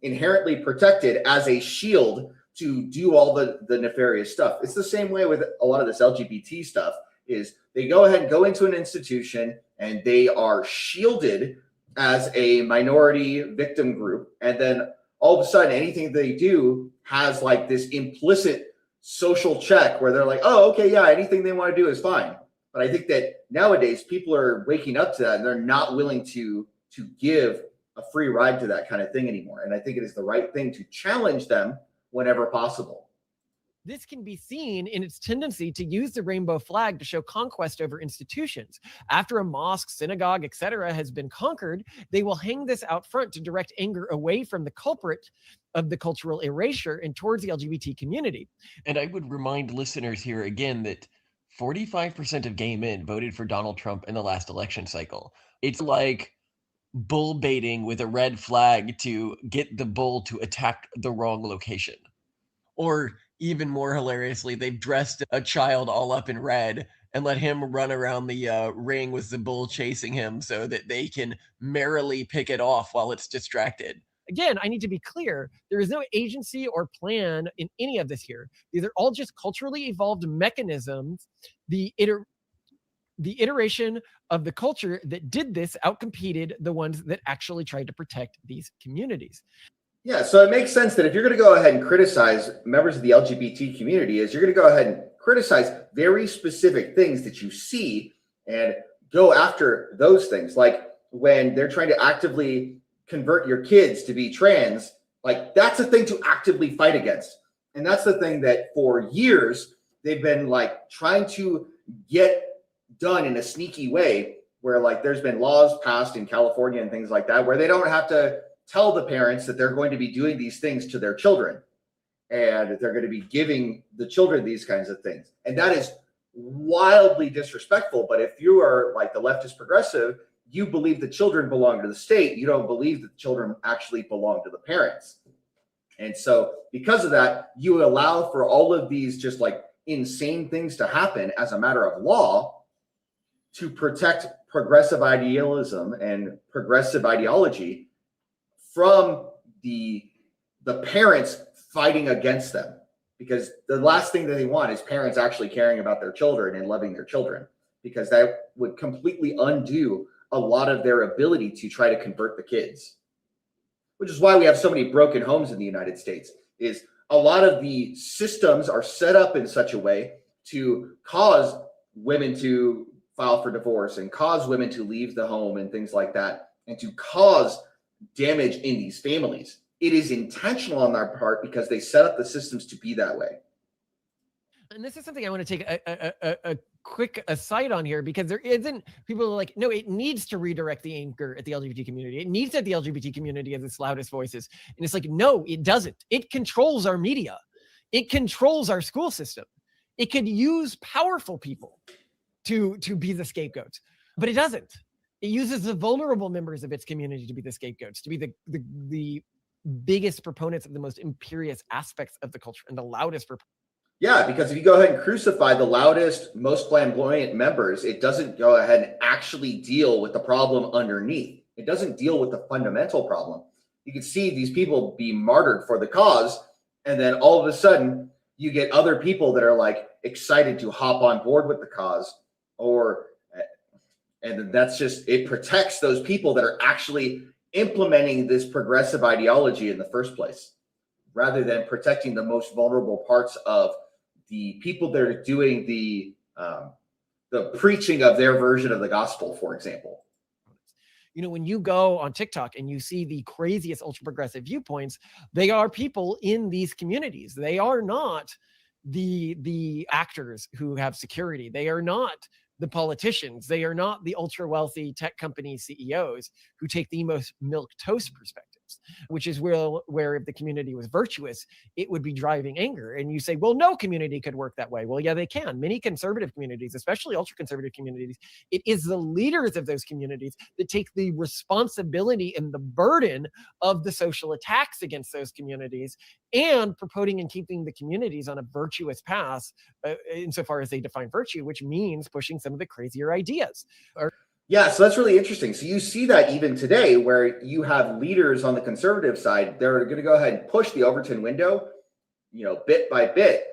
inherently protected as a shield to do all the nefarious stuff. It's the same way with a lot of this LGBT stuff is they go ahead and go into an institution and they are shielded as a minority victim group. And then all of a sudden, anything they do has like this implicit social check where they're like, oh, okay, yeah, anything they want to do is fine. But I think that nowadays people are waking up to that and they're not willing to give a free ride to that kind of thing anymore. And I think it is the right thing to challenge them whenever possible. This can be seen in its tendency to use the rainbow flag to show conquest over institutions. After a mosque, synagogue, etc. has been conquered, they will hang this out front to direct anger away from the culprit of the cultural erasure and towards the LGBT community. And I would remind listeners here again that 45% of gay men voted for Donald Trump in the last election cycle. It's like bull baiting with a red flag to get the bull to attack the wrong location. Or even more hilariously, they've dressed a child all up in red and let him run around the ring with the bull chasing him so that they can merrily pick it off while it's distracted. Again, I need to be clear. There is no agency or plan in any of this here. These are all just culturally evolved mechanisms. The iteration of the culture that did this outcompeted the ones that actually tried to protect these communities. Yeah, so it makes sense that if you're going to go ahead and criticize members of the LGBT community, is you're going to go ahead and criticize very specific things that you see and go after those things. Like when they're trying to actively convert your kids to be trans, like that's a thing to actively fight against. And that's the thing that for years they've been like trying to get done in a sneaky way where like there's been laws passed in California and things like that where they don't have to tell the parents that they're going to be doing these things to their children and they're going to be giving the children these kinds of things. And that is wildly disrespectful. But if you are like the leftist progressive, you believe the children belong to the state. You don't believe that the children actually belong to the parents. And so because of that, you allow for all of these just like insane things to happen as a matter of law to protect progressive idealism and progressive ideology from the parents fighting against them, because the last thing that they want is parents actually caring about their children and loving their children, because that would completely undo a lot of their ability to try to convert the kids, which is why we have so many broken homes in the United States. Is a lot of the systems are set up in such a way to cause women to file for divorce and cause women to leave the home and things like that, and to cause damage in these families. it is intentional on their part because they set up the systems to be that way. And this is something I want to take a quick aside on here, because there isn't, people are like, no, it needs to redirect the anger at the LGBT community. It needs that the LGBT community has its loudest voices. And it's like, no, it doesn't. It controls our media. It controls our school system. It could use powerful people to be the scapegoats, but it doesn't. It uses the vulnerable members of its community to be the scapegoats, to be the biggest proponents of the most imperious aspects of the culture and the loudest proponents. Yeah, because if you go ahead and crucify the loudest, most flamboyant members, it doesn't go ahead and actually deal with the problem underneath. It doesn't deal with the fundamental problem. You can see these people be martyred for the cause, and then all of a sudden you get other people that are like excited to hop on board with the cause, and that's just, it protects those people that are actually implementing this progressive ideology in the first place, rather than protecting the most vulnerable parts of the people that are doing the preaching of their version of the gospel, for example. You know, when you go on TikTok and you see the craziest ultra progressive viewpoints, they are people in these communities. They are not the actors who have security. They are not the politicians. They are not the ultra wealthy tech company CEOs who take the most milquetoast perspectives, which is where if the community was virtuous, it would be driving anger. And you say, well, no community could work that way. Well, yeah, they can. Many conservative communities, especially ultra conservative communities, it is the leaders of those communities that take the responsibility and the burden of the social attacks against those communities, and promoting and keeping the communities on a virtuous path insofar as they define virtue, which means pushing some of the crazier ideas. Yeah, so that's really interesting. So you see that even today, where you have leaders on the conservative side, they're going to go ahead and push the Overton window, you know, bit by bit.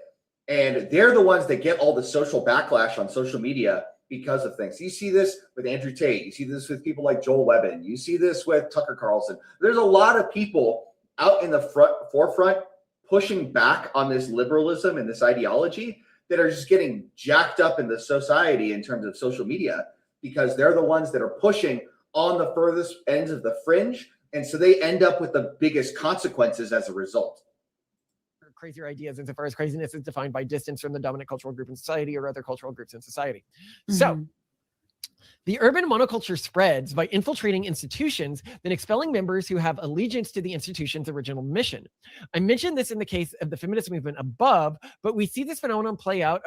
And they're the ones that get all the social backlash on social media because of things. You see this with Andrew Tate. You see this with people like Joel Webbin. You see this with Tucker Carlson. There's a lot of people out in the forefront pushing back on this liberalism and this ideology that are just getting jacked up in the society in terms of social media, because they're the ones that are pushing on the furthest ends of the fringe. And so they end up with the biggest consequences as a result. Crazier ideas insofar as craziness is defined by distance from the dominant cultural group in society or other cultural groups in society. So the urban monoculture spreads by infiltrating institutions, then expelling members who have allegiance to the institution's original mission. I mentioned this in the case of the feminist movement above, but we see this phenomenon play out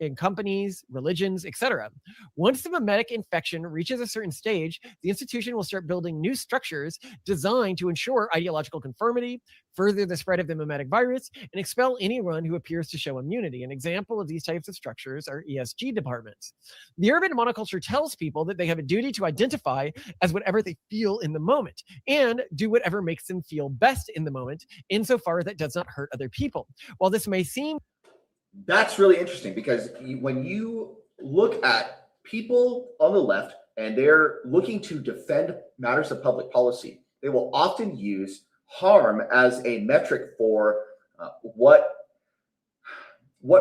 in companies, religions, etc. Once the mimetic infection reaches a certain stage, the institution will start building new structures designed to ensure ideological conformity, further the spread of the mimetic virus, and expel anyone who appears to show immunity. An example of these types of structures are ESG departments. The urban monoculture tells people that they have a duty to identify as whatever they feel in the moment and do whatever makes them feel best in the moment, insofar that does not hurt other people. While this may seem... That's really interesting, because when you look at people on the left and they're looking to defend matters of public policy, they will often use harm as a metric for what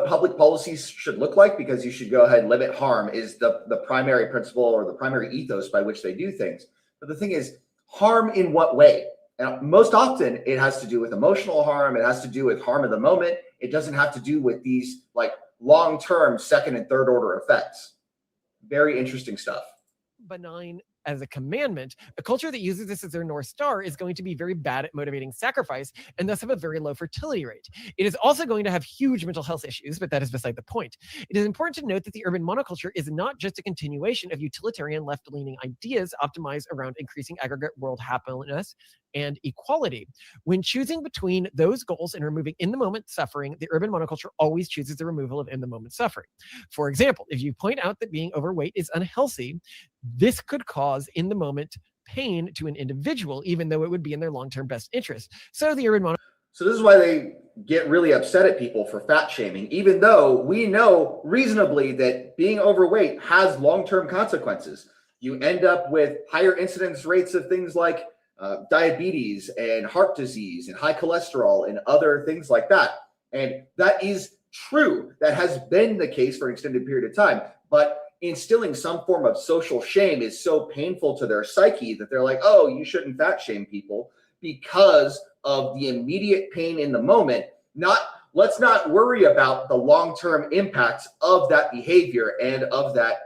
public policies should look like, because you should go ahead and limit harm is the primary principle or the primary ethos by which they do things. But the thing is, harm in what way? And most often it has to do with emotional harm. It has to do with harm in the moment. It doesn't have to do with these like long-term second and third order effects. Very interesting stuff. Benign as a commandment, a culture that uses this as their North Star is going to be very bad at motivating sacrifice and thus have a very low fertility rate. It is also going to have huge mental health issues, but that is beside the point. It is important to note that the urban monoculture is not just a continuation of utilitarian left-leaning ideas optimized around increasing aggregate world happiness and equality. When choosing between those goals and removing in-the-moment suffering, the urban monoculture always chooses the removal of in-the-moment suffering. For example, if you point out that being overweight is unhealthy, this could cause in-the-moment pain to an individual, even though it would be in their long-term best interest. So the urban monoculture... So this is why they get really upset at people for fat shaming, even though we know reasonably that being overweight has long-term consequences. You end up with higher incidence rates of things like diabetes and heart disease and high cholesterol and other things like that. And that is true. That has been the case for an extended period of time. But instilling some form of social shame is so painful to their psyche that they're like, oh, you shouldn't fat shame people, because of the immediate pain in the moment. Let's not worry about the long-term impacts of that behavior and of that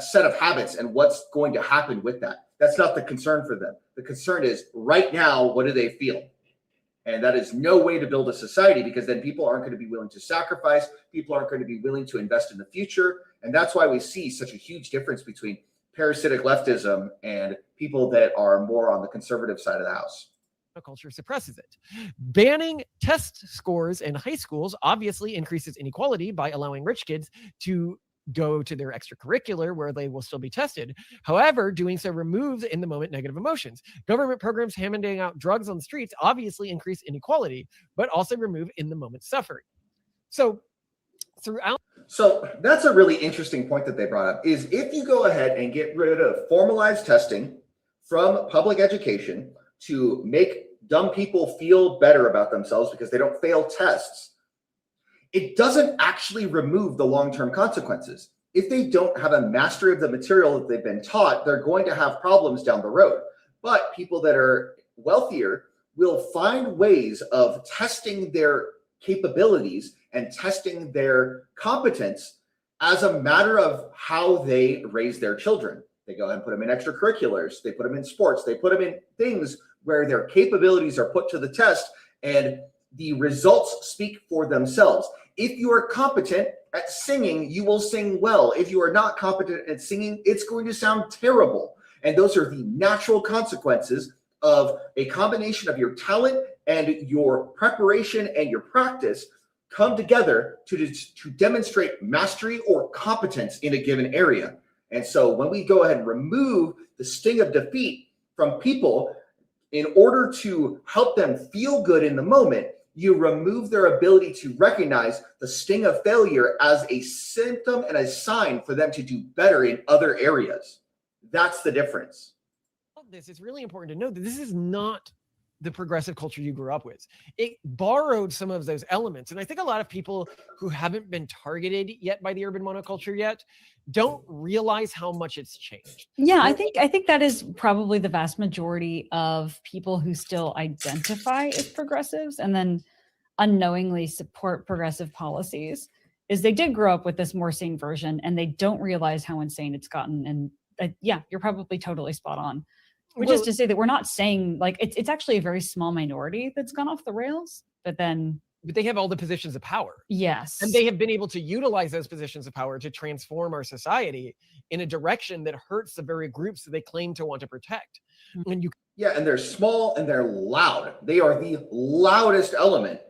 set of habits and what's going to happen with that. That's not the concern for them. The concern is right now, what do they feel? And that is no way to build a society, because then people aren't going to be willing to sacrifice. People aren't going to be willing to invest in the future. And that's why we see such a huge difference between parasitic leftism and people that are more on the conservative side of the house. Culture suppresses it. Banning test scores in high schools obviously increases inequality by allowing rich kids to go to their extracurricular where they will still be tested. However, doing so removes in the moment negative emotions. Government programs handing out drugs on the streets obviously increase inequality, but also remove in the moment suffering. So that's a really interesting point that they brought up, is if you go ahead and get rid of formalized testing from public education to make dumb people feel better about themselves because they don't fail tests, it doesn't actually remove the long-term consequences. If they don't have a mastery of the material that they've been taught, they're going to have problems down the road. But people that are wealthier will find ways of testing their capabilities and testing their competence as a matter of how they raise their children. They go ahead and put them in extracurriculars. They put them in sports. They put them in things where their capabilities are put to the test, and the results speak for themselves. If you are competent at singing, you will sing well. If you are not competent at singing, it's going to sound terrible. And those are the natural consequences of a combination of your talent and your preparation and your practice come together to demonstrate mastery or competence in a given area. And so when we go ahead and remove the sting of defeat from people in order to help them feel good in the moment, you remove their ability to recognize the sting of failure as a symptom and a sign for them to do better in other areas. That's the difference. It's really important to know that this is not the progressive culture you grew up with. It borrowed some of those elements. And I think a lot of people who haven't been targeted yet by the urban monoculture yet don't realize how much it's changed. Yeah, I think that is probably the vast majority of people who still identify as progressives and then unknowingly support progressive policies, is they did grow up with this more sane version and they don't realize how insane it's gotten. And yeah, you're probably totally spot on. Which is to say that we're not saying, like, it's actually a very small minority that's gone off the rails, but they have all the positions of power. Yes. And they have been able to utilize those positions of power to transform our society in a direction that hurts the very groups that they claim to want to protect. And they're small and they're loud. They are the loudest element.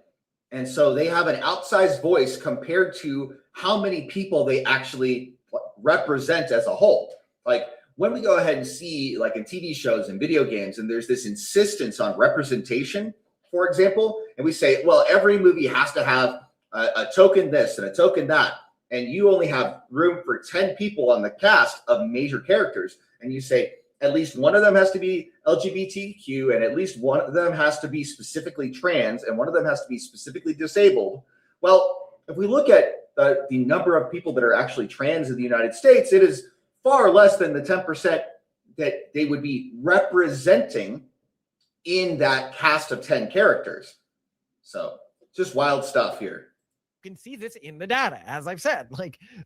And so they have an outsized voice compared to how many people they actually represent as a whole. Like, when we go ahead and see, like in TV shows and video games, and there's this insistence on representation, for example, and we say, well, every movie has to have a token this and a token that, and you only have room for 10 people on the cast of major characters, and you say at least one of them has to be LGBTQ, and at least one of them has to be specifically trans, and one of them has to be specifically disabled. Well, if we look at the number of people that are actually trans in the United States, it is far less than the 10% that they would be representing in that cast of 10 characters. So just wild stuff here. You can see this in the data, as I've said.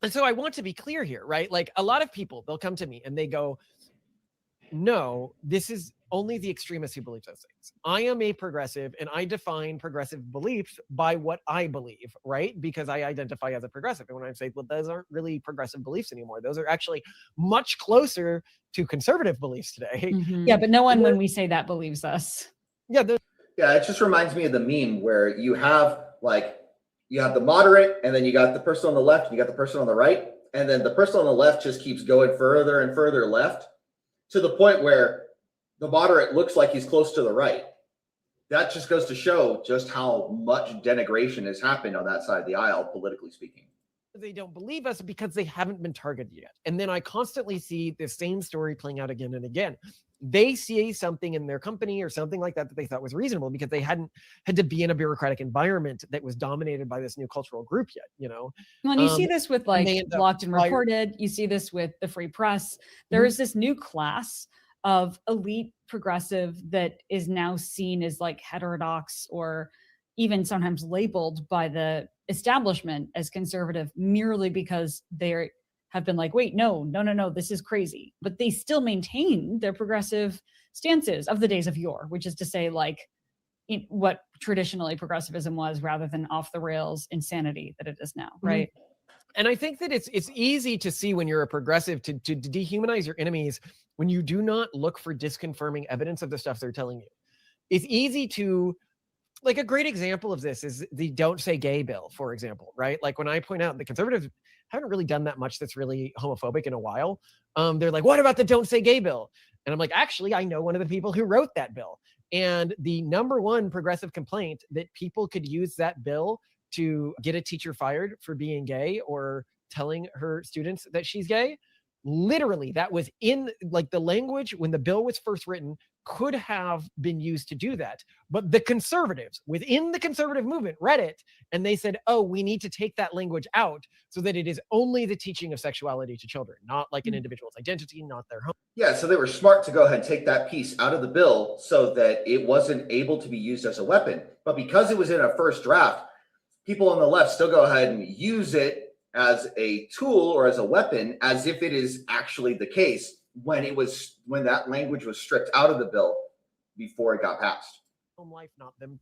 And so I want to be clear here, right? Like, a lot of people, they'll come to me and they go, no, this is only the extremists who believe those things. I am a progressive and I define progressive beliefs by what I believe, right? Because I identify as a progressive. And when I say, well, those aren't really progressive beliefs anymore. Those are actually much closer to conservative beliefs today. Mm-hmm. Yeah, but no one, when we say that, believes us. Yeah, it just reminds me of the meme where you have the moderate, and then you got the person on the left, and you got the person on the right, and then the person on the left just keeps going further and further left to the point where the moderate looks like he's close to the right. That just goes to show just how much denigration has happened on that side of the aisle, politically speaking. They don't believe us because they haven't been targeted yet. And then I constantly see the same story playing out again and again. They see something in their company or something like that they thought was reasonable because they hadn't had to be in a bureaucratic environment that was dominated by this new cultural group yet, you know? Well, and you see this with Blocked and Reported. You see this with the free press. There is this new class of elite progressive that is now seen as like heterodox or even sometimes labeled by the establishment as conservative merely because they have been like, wait, no, this is crazy. But they still maintain their progressive stances of the days of yore, which is to say like what traditionally progressivism was rather than off the rails insanity that it is now, right? And I think that it's easy to see when you're a progressive to dehumanize your enemies when you do not look for disconfirming evidence of the stuff they're telling you. It's easy to, like, a great example of this is the Don't Say Gay bill, for example, right? Like when I point out the conservatives haven't really done that much that's really homophobic in a while. They're like, what about the Don't Say Gay bill? And I'm like, actually, I know one of the people who wrote that bill. And the number one progressive complaint that people could use that bill to get a teacher fired for being gay or telling her students that she's gay, literally that was in like the language when the bill was first written could have been used to do that. But the conservatives within the conservative movement read it and they said, oh, we need to take that language out so that it is only the teaching of sexuality to children, not like an individual's identity, not their home. Yeah, so they were smart to go ahead and take that piece out of the bill so that it wasn't able to be used as a weapon. But because it was in a first draft, people on the left still go ahead and use it as a tool or as a weapon as if it is actually the case when that language was stripped out of the bill before it got passed. Home life, not them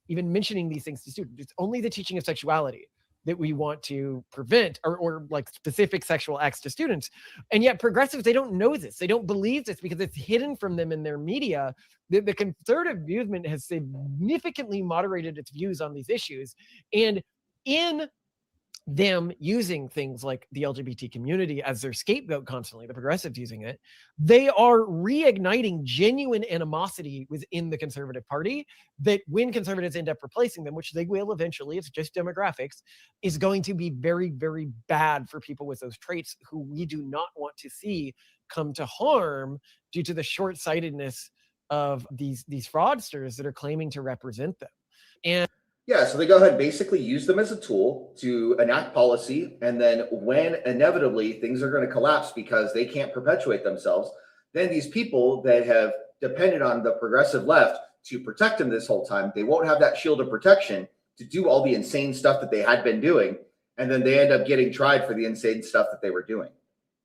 even mentioning these things to students. It's only the teaching of sexuality that we want to prevent or like specific sexual acts to students. And yet progressives, they don't know this. They don't believe this because it's hidden from them in their media. The conservative movement has significantly moderated its views on these issues. And in them using things like the LGBT community as their scapegoat constantly, the progressives using it, they are reigniting genuine animosity within the conservative party that when conservatives end up replacing them, which they will eventually, it's just demographics, is going to be very, very bad for people with those traits who we do not want to see come to harm due to the short-sightedness of these fraudsters that are claiming to represent them. And yeah, so they go ahead and basically use them as a tool to enact policy. And then when inevitably things are going to collapse because they can't perpetuate themselves, then these people that have depended on the progressive left to protect them this whole time, they won't have that shield of protection to do all the insane stuff that they had been doing. And then they end up getting tried for the insane stuff that they were doing.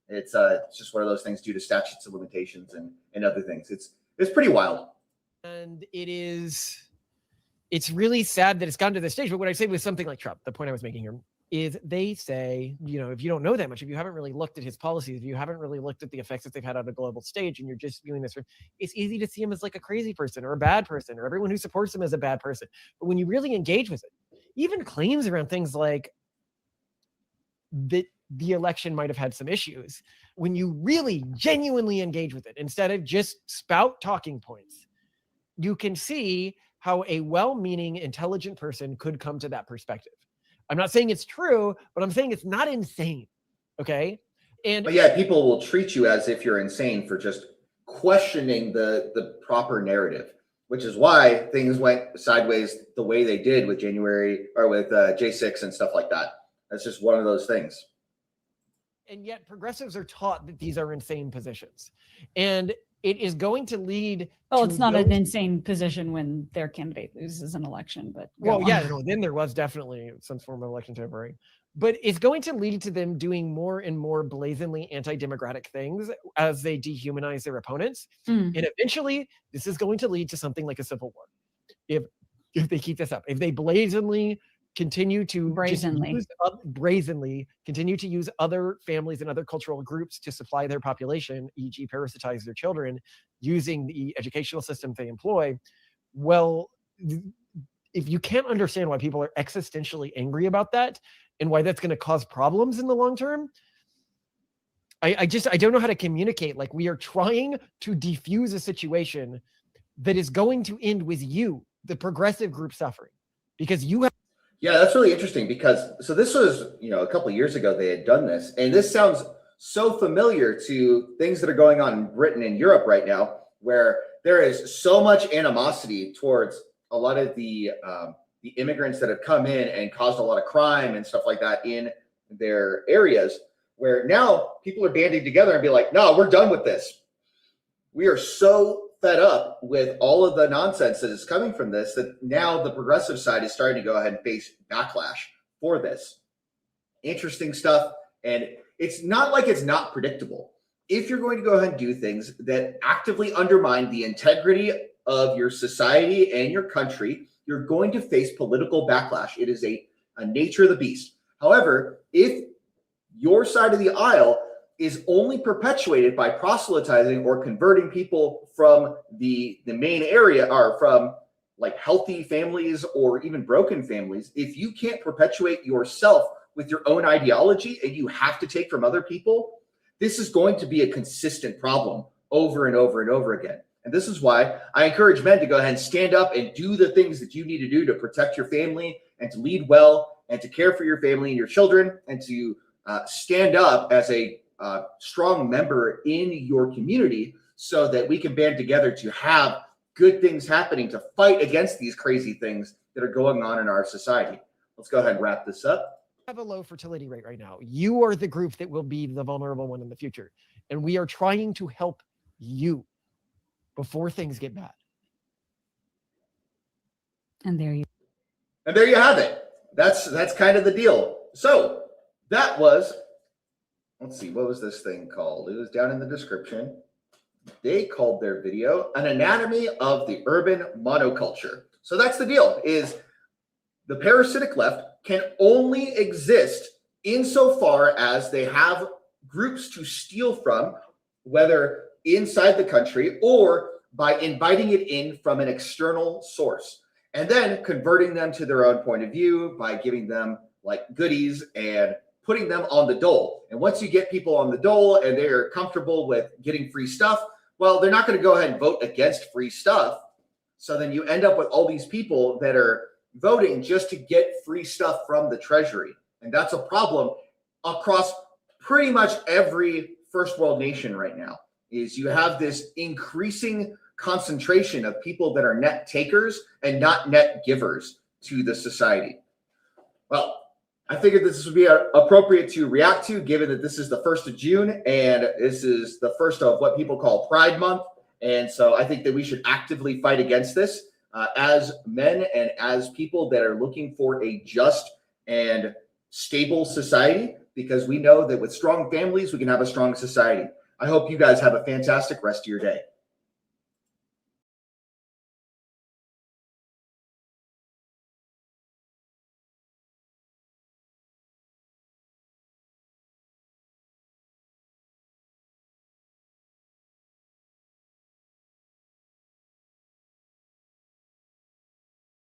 It's just one of those things due to statutes of limitations and other things. It's pretty wild. And it's really sad that it's gotten to this stage. But what I say with something like Trump, the point I was making here is they say, if you don't know that much, if you haven't really looked at his policies, if you haven't really looked at the effects that they've had on a global stage, and you're just viewing this, it's easy to see him as like a crazy person or a bad person, or everyone who supports him as a bad person. But when you really engage with it, even claims around things like that the election might have had some issues, when you really genuinely engage with it, instead of just spout talking points, you can see how a well-meaning, intelligent person could come to that perspective. I'm not saying it's true, but I'm saying it's not insane. Okay. But yeah, people will treat you as if you're insane for just questioning the proper narrative, which is why things went sideways the way they did with January or with J6 and stuff like that. That's just one of those things. And yet progressives are taught that these are insane positions. And it is going to lead. Well, it's not an insane position when their candidate loses an election, but then there was definitely some form of election tampering. But it's going to lead to them doing more and more blazingly anti-democratic things as they dehumanize their opponents. And eventually, this is going to lead to something like a civil war. If they keep this up, if they brazenly continue to continue to use other families and other cultural groups to supply their population, e.g. parasitize their children using the educational system they employ. Well, if you can't understand why people are existentially angry about that and why that's going to cause problems in the long term, I don't know how to communicate. Like, we are trying to defuse a situation that is going to end with you, the progressive group, suffering because you have. Yeah, that's really interesting because so this was, a couple of years ago they had done this, and this sounds so familiar to things that are going on in Britain and Europe right now, where there is so much animosity towards a lot of the immigrants that have come in and caused a lot of crime and stuff like that in their areas, where now people are banding together and be like, no, we're done with this. We are so fed up with all of the nonsense that is coming from this that now the progressive side is starting to go ahead and face backlash for this. Interesting stuff. And it's not like it's not predictable. If you're going to go ahead and do things that actively undermine the integrity of your society and your country, you're going to face political backlash. It is a nature of the beast. However, if your side of the aisle is only perpetuated by proselytizing or converting people from the main area, or from like healthy families or even broken families, if you can't perpetuate yourself with your own ideology and you have to take from other people, this is going to be a consistent problem over and over and over again. And this is why I encourage men to go ahead and stand up and do the things that you need to do to protect your family and to lead well and to care for your family and your children and to stand up as a strong member in your community so that we can band together to have good things happening to fight against these crazy things that are going on in our society. Let's go ahead and wrap this up. Have a low fertility rate right now. You are the group that will be the vulnerable one in the future. And we are trying to help you before things get bad. And there you have it. That's kind of the deal. So that was, let's see, what was this thing called? It was down in the description. They called their video An Anatomy of the Urban Monoculture. So that's the deal, is the parasitic left can only exist insofar as they have groups to steal from, whether inside the country or by inviting it in from an external source, and then converting them to their own point of view by giving them like goodies and putting them on the dole. And once you get people on the dole and they're comfortable with getting free stuff, well, they're not going to go ahead and vote against free stuff. So then you end up with all these people that are voting just to get free stuff from the treasury. And that's a problem across pretty much every first world nation right now, is you have this increasing concentration of people that are net takers and not net givers to the society. Well, I figured this would be appropriate to react to, given that this is the 1st of June and this is the first of what people call Pride Month. And so I think that we should actively fight against this as men and as people that are looking for a just and stable society, because we know that with strong families, we can have a strong society. I hope you guys have a fantastic rest of your day.